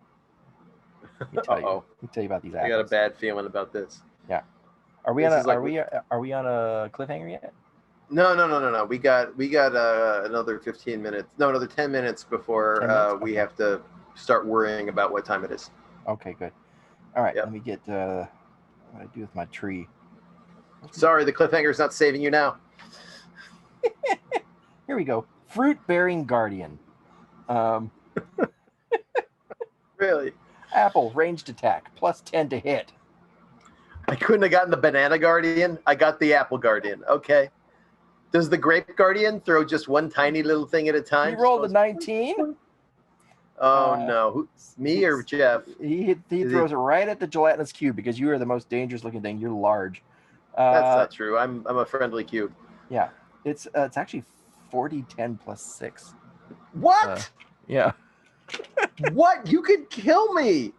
Let me tell you about these apples. I got a bad feeling about this. Yeah. Are we on a cliffhanger yet? No. We got another 15 minutes. No, another 10 minutes before we have to start worrying about what time it is. Okay, good. All right, Let me get what I do with my tree. Sorry, the cliffhanger's not saving you now. Here we go. Fruit-bearing guardian. Really? Apple, ranged attack, +10 to hit. I couldn't have gotten the banana guardian. I got the apple guardian. Okay. Does the grape guardian throw just one tiny little thing at a time? He rolled a 19. Oh, no. Me or Jeff? He throws it right at the gelatinous cube because you are the most dangerous looking thing. You're large. That's not true. I'm a friendly cube. Yeah. It's actually 40-10 +6. What? Yeah. What? You could kill me.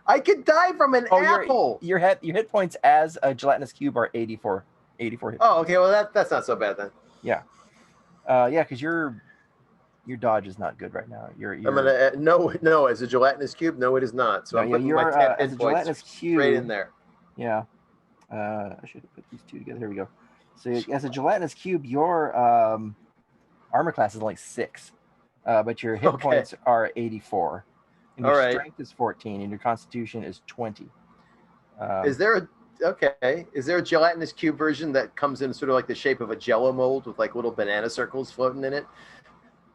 I could die from an apple. Your hit points as a gelatinous cube are 84 hit points. Oh, okay. Well, that's not so bad then. Yeah. Yeah, because your dodge is not good right now. I'm gonna no. As a gelatinous cube, no, it is not. So I'm putting my 10 as a gelatinous cube right in there. Yeah. I should have put these two together. Here we go. So as a gelatinous cube, your armor class is only 6, but your hit points are 84. And your strength is 14, and your constitution is 20. Is there a gelatinous cube version that comes in sort of like the shape of a Jello mold with like little banana circles floating in it?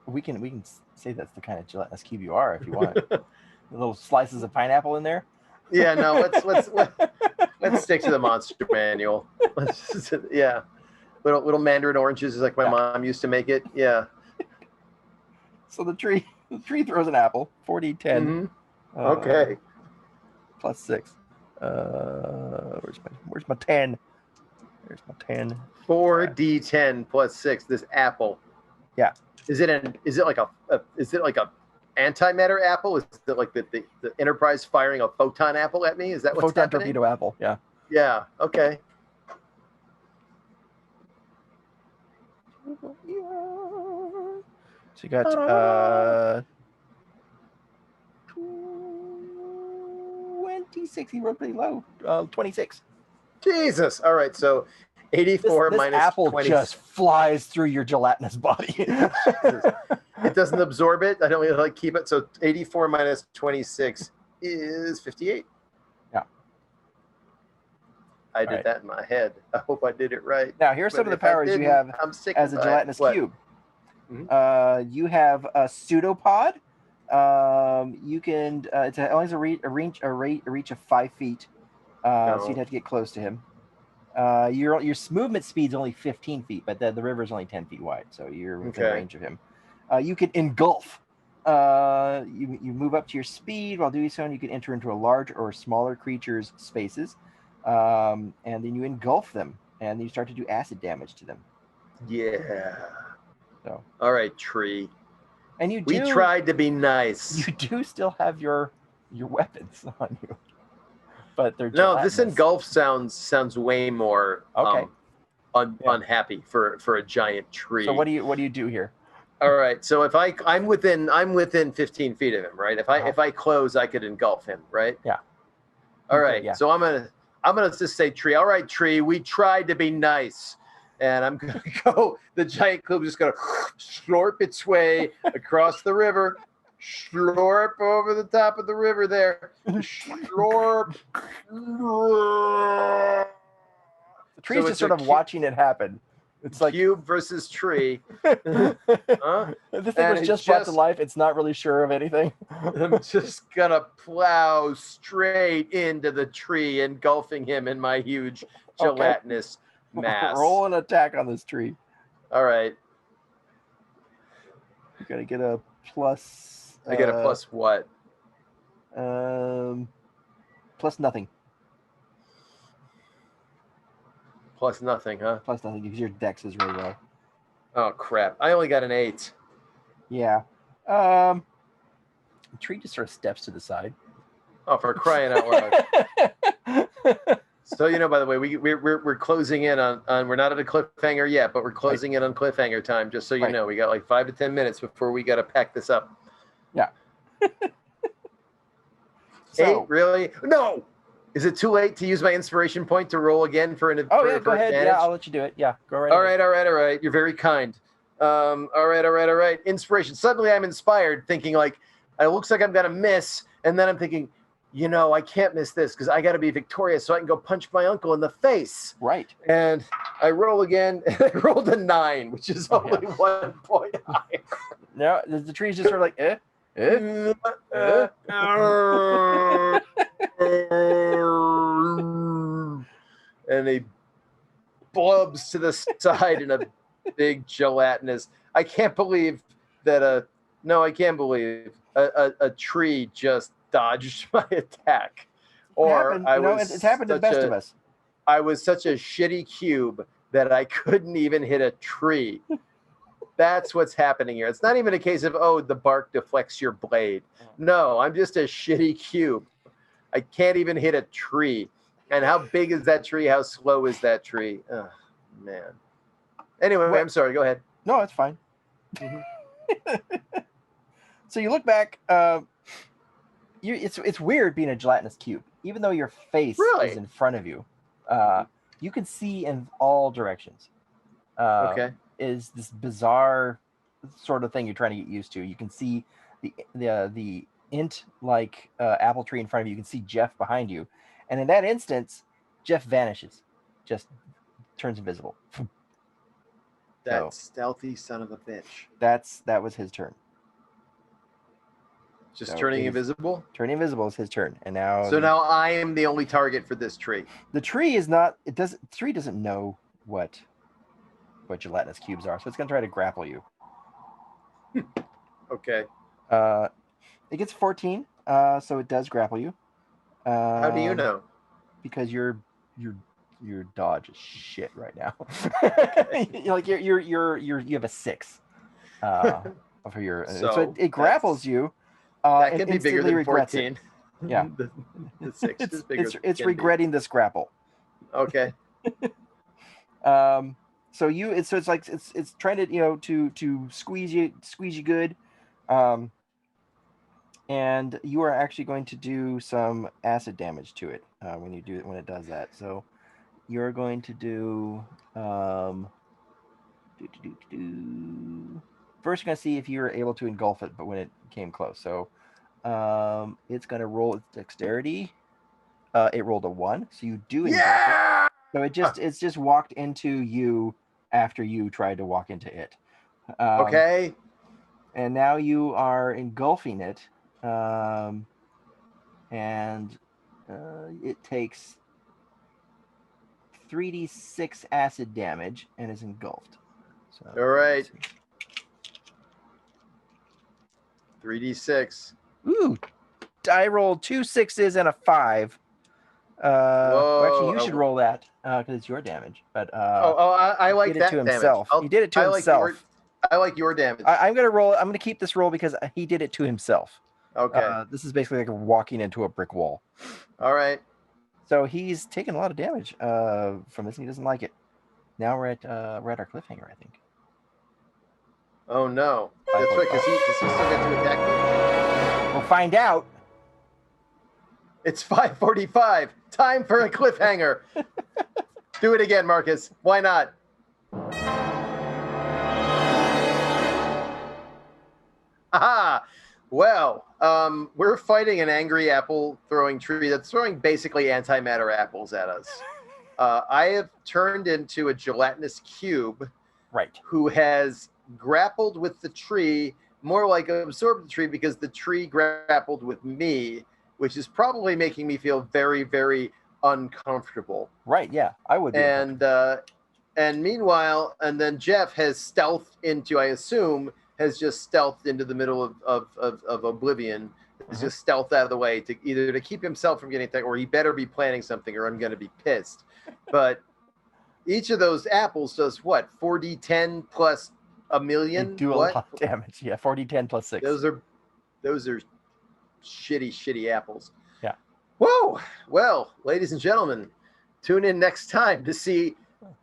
We can say that's the kind of gelatinous cube you are if you want. Little slices of pineapple in there. Yeah, no. Let's stick to the monster manual. Little mandarin oranges is like my mom used to make it. Yeah. So the tree throws an apple. 40-10. Mm-hmm. Okay. +6. Where's my 10? There's my 10. 4d10 +6. This apple. Yeah. Is it like a antimatter apple? Is it like the Enterprise firing a photon apple at me? Is that what's photon happening? Torpedo apple? Yeah. Yeah. Okay. So you got 26. He rolled pretty low. 26. Jesus. All right, so 84 This minus apple 20. just flies through your gelatinous body. It doesn't absorb it. I don't really like keep it. So 84 minus 26 is 58. Yeah. I did that in my head. I hope I did it right. Now, here's some of the powers you have as a gelatinous cube. Mm-hmm. You have a pseudopod. You can. It only has a reach of 5 feet. So you'd have to get close to him. Your movement speed's only 15 feet, but the river's only 10 feet wide, so you're within range of him. You can engulf. You move up to your speed. While doing so, and you can enter into a large or smaller creature's spaces, and then you engulf them, and then you start to do acid damage to them. Yeah. So. All right, tree. And we tried to be nice. You do still have your weapons on you. But they're this engulf sounds way more unhappy for a giant tree. So what do you do here? All right. So if I'm within 15 feet of him, right? If I close, I could engulf him, right? Yeah. All right. Yeah. So I'm gonna just say tree. All right, tree. We tried to be nice, and I'm gonna go. The giant club is just gonna slurp its way across the river. Slurp over the top of the river there. Slurp. The tree's just sort of watching it happen. It's like cube versus tree. This thing was just brought to life. It's not really sure of anything. I'm just gonna plow straight into the tree, engulfing him in my huge gelatinous mass. Roll an attack on this tree. All right. You gotta get a plus. I get a plus what? Plus nothing. Plus nothing, huh? Plus nothing because your dex is really low. Oh crap! I only got an 8. Yeah. The tree just sort of steps to the side. Oh, for crying out loud! So by the way, we're closing in on we're not at a cliffhanger yet, but we're closing in on cliffhanger time. Just so you know, we got like 5 to 10 minutes before we got to pack this up. Yeah. 8? Really? No. Is it too late to use my inspiration point to roll again for an? Go ahead. Advantage? Yeah, I'll let you do it. Yeah, go right. All right. You're very kind. All right. Inspiration. Suddenly, I'm inspired, thinking like, it looks like I'm gonna miss, and then I'm thinking, I can't miss this because I got to be victorious, so I can go punch my uncle in the face. Right. And I roll again, and I rolled a 9, which is only 1 point higher. No, the tree's just sort of like, and he blubs to the side in a big gelatinous. I can't believe that I can't believe a tree just dodged my attack. It's happened to the best of us. I was such a shitty cube that I couldn't even hit a tree. That's what's happening here. It's not even a case of, the bark deflects your blade. No, I'm just a shitty cube. I can't even hit a tree. And how big is that tree? How slow is that tree? Oh, man. Anyway, I'm sorry. Go ahead. No, it's fine. Mm-hmm. So you look back. It's weird being a gelatinous cube. Even though your face is in front of you, you can see in all directions. Is this bizarre sort of thing you're trying to get used to. You can see the int like apple tree in front of you. You can see Jeff behind you, and in that instance, Jeff vanishes, just turns invisible. That stealthy son of a bitch. That was his turn. Just turning invisible? Turning invisible is his turn, and now. So now I am the only target for this tree. The tree is not. The tree doesn't know what gelatinous cubes are, so it's going to try to grapple you. Okay. It gets 14, so it does grapple you. How do you know? Because your dodge is shit right now. You have a 6 for your. So it grapples you. That can be bigger than 14. Yeah. the 6 is bigger. It's regretting this grapple. Okay. So it's like it's trying to to squeeze you good, and and you are actually going to do some acid damage to it when it does that. So you're going to do. First, you're going to see if you're able to engulf it, but when it came close. So it's going to roll its dexterity. It rolled a 1, so you do engulf it. So it's just walked into you after you tried to walk into it. Okay. And now you are engulfing it, and it takes 3d6 acid damage and is engulfed. So, all right. 3d6. Ooh, I rolled 2 6s and a 5. Well, actually, you should roll that because it's your damage. But I like that to damage. himself. He did it to himself. I like your damage. I'm gonna roll. I'm gonna keep this roll because he did it to himself. Okay. This is basically like walking into a brick wall. All right. So he's taken a lot of damage from this, and he doesn't like it. Now we're at our cliffhanger, I think. Oh no! That's right. Does he still get to attack me? We'll find out. It's 5:45. Time for a cliffhanger. Do it again, Marcus. Why not? Aha! Well, we're fighting an angry apple-throwing tree that's throwing basically antimatter apples at us. I have turned into a gelatinous cube, right? Who has grappled with the tree, more like absorbed the tree because the tree grappled with me, which is probably making me feel very, very uncomfortable. Right? Yeah, I would. And meanwhile, and then Jeff has stealthed into, I assume, has just stealthed into the middle of Oblivion. Has just stealthed out of the way to either to keep himself from getting attacked, or he better be planning something, or I'm going to be pissed. But each of those apples does what? 4d10 plus a million? They do a lot of damage. Yeah, 4d10 plus 6. Those are shitty apples. Yeah. Whoa! Well, ladies and gentlemen, tune in next time to see.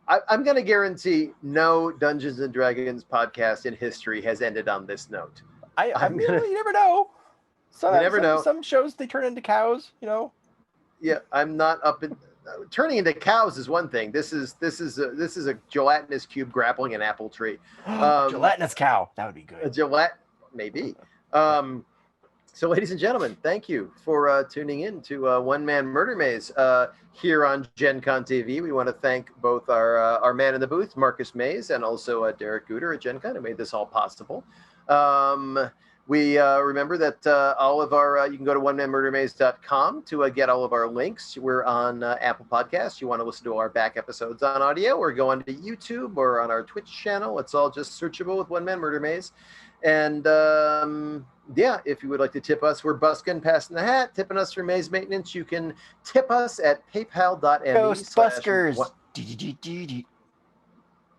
I'm going to guarantee no Dungeons and Dragons podcast in history has ended on this note. You never know. You never know. Some shows they turn into cows. Yeah, I'm not up in. Turning into cows is one thing. This is a gelatinous cube grappling an apple tree. Gelatinous cow. That would be good. Maybe. So, ladies and gentlemen, thank you for tuning in to One Man Murder Maze here on Gen Con TV. We want to thank both our man in the booth, Marcus Mays, and also Derek Gooder at Gen Con, who made this all possible. We remember that all of our, you can go to onemanmurdermaze.com to get all of our links. We're on Apple Podcasts. You want to listen to our back episodes on audio, or go on to YouTube or on our Twitch channel. It's all just searchable with One Man Murder Maze. And yeah, if you would like to tip us, we're busking, passing the hat, tipping us for maze maintenance. You can tip us at paypal.me. Ghostbusters.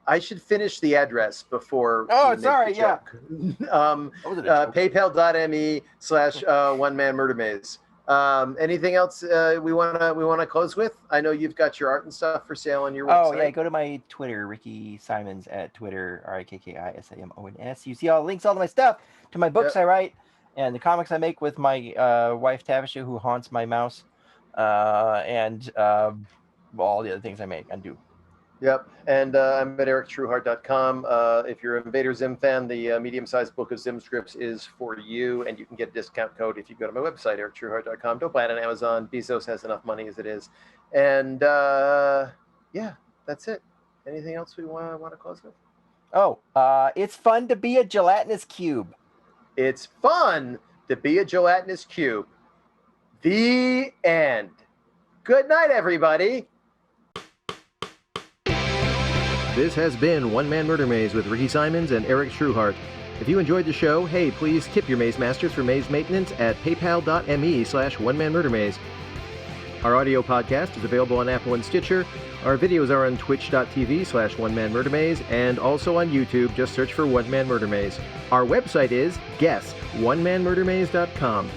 I should finish the address before. Oh, sorry. Yeah. Paypal.me/One Man Murder Maze. Anything else we wanna close with? I know you've got your art and stuff for sale on your website. Oh yeah, go to my Twitter, Rikki Simons at Twitter, RIKKISIMONS. You see all the links, all of my stuff, to my books I write, and the comics I make with my wife Tavisha, who haunts my mouse, and all the other things I make and do. Yep, and I'm at erictrueheart.com. If you're an Invader Zim fan, the medium-sized book of Zim scripts is for you, and you can get a discount code if you go to my website, erictrueheart.com. Don't buy it on Amazon. Bezos has enough money as it is. And yeah, that's it. Anything else we want to close with? Oh, it's fun to be a gelatinous cube. It's fun to be a gelatinous cube. The end. Good night, everybody. This has been One Man Murder Maze with Rikki Simons and Eric Trueheart. If you enjoyed the show, hey, please tip your maze masters for maze maintenance at paypal.me/One Man Murder Maze. Our audio podcast is available on Apple and Stitcher. Our videos are on twitch.tv/One Man Murder Maze and also on YouTube. Just search for One Man Murder Maze. Our website is guess onemanmurdermaze.com.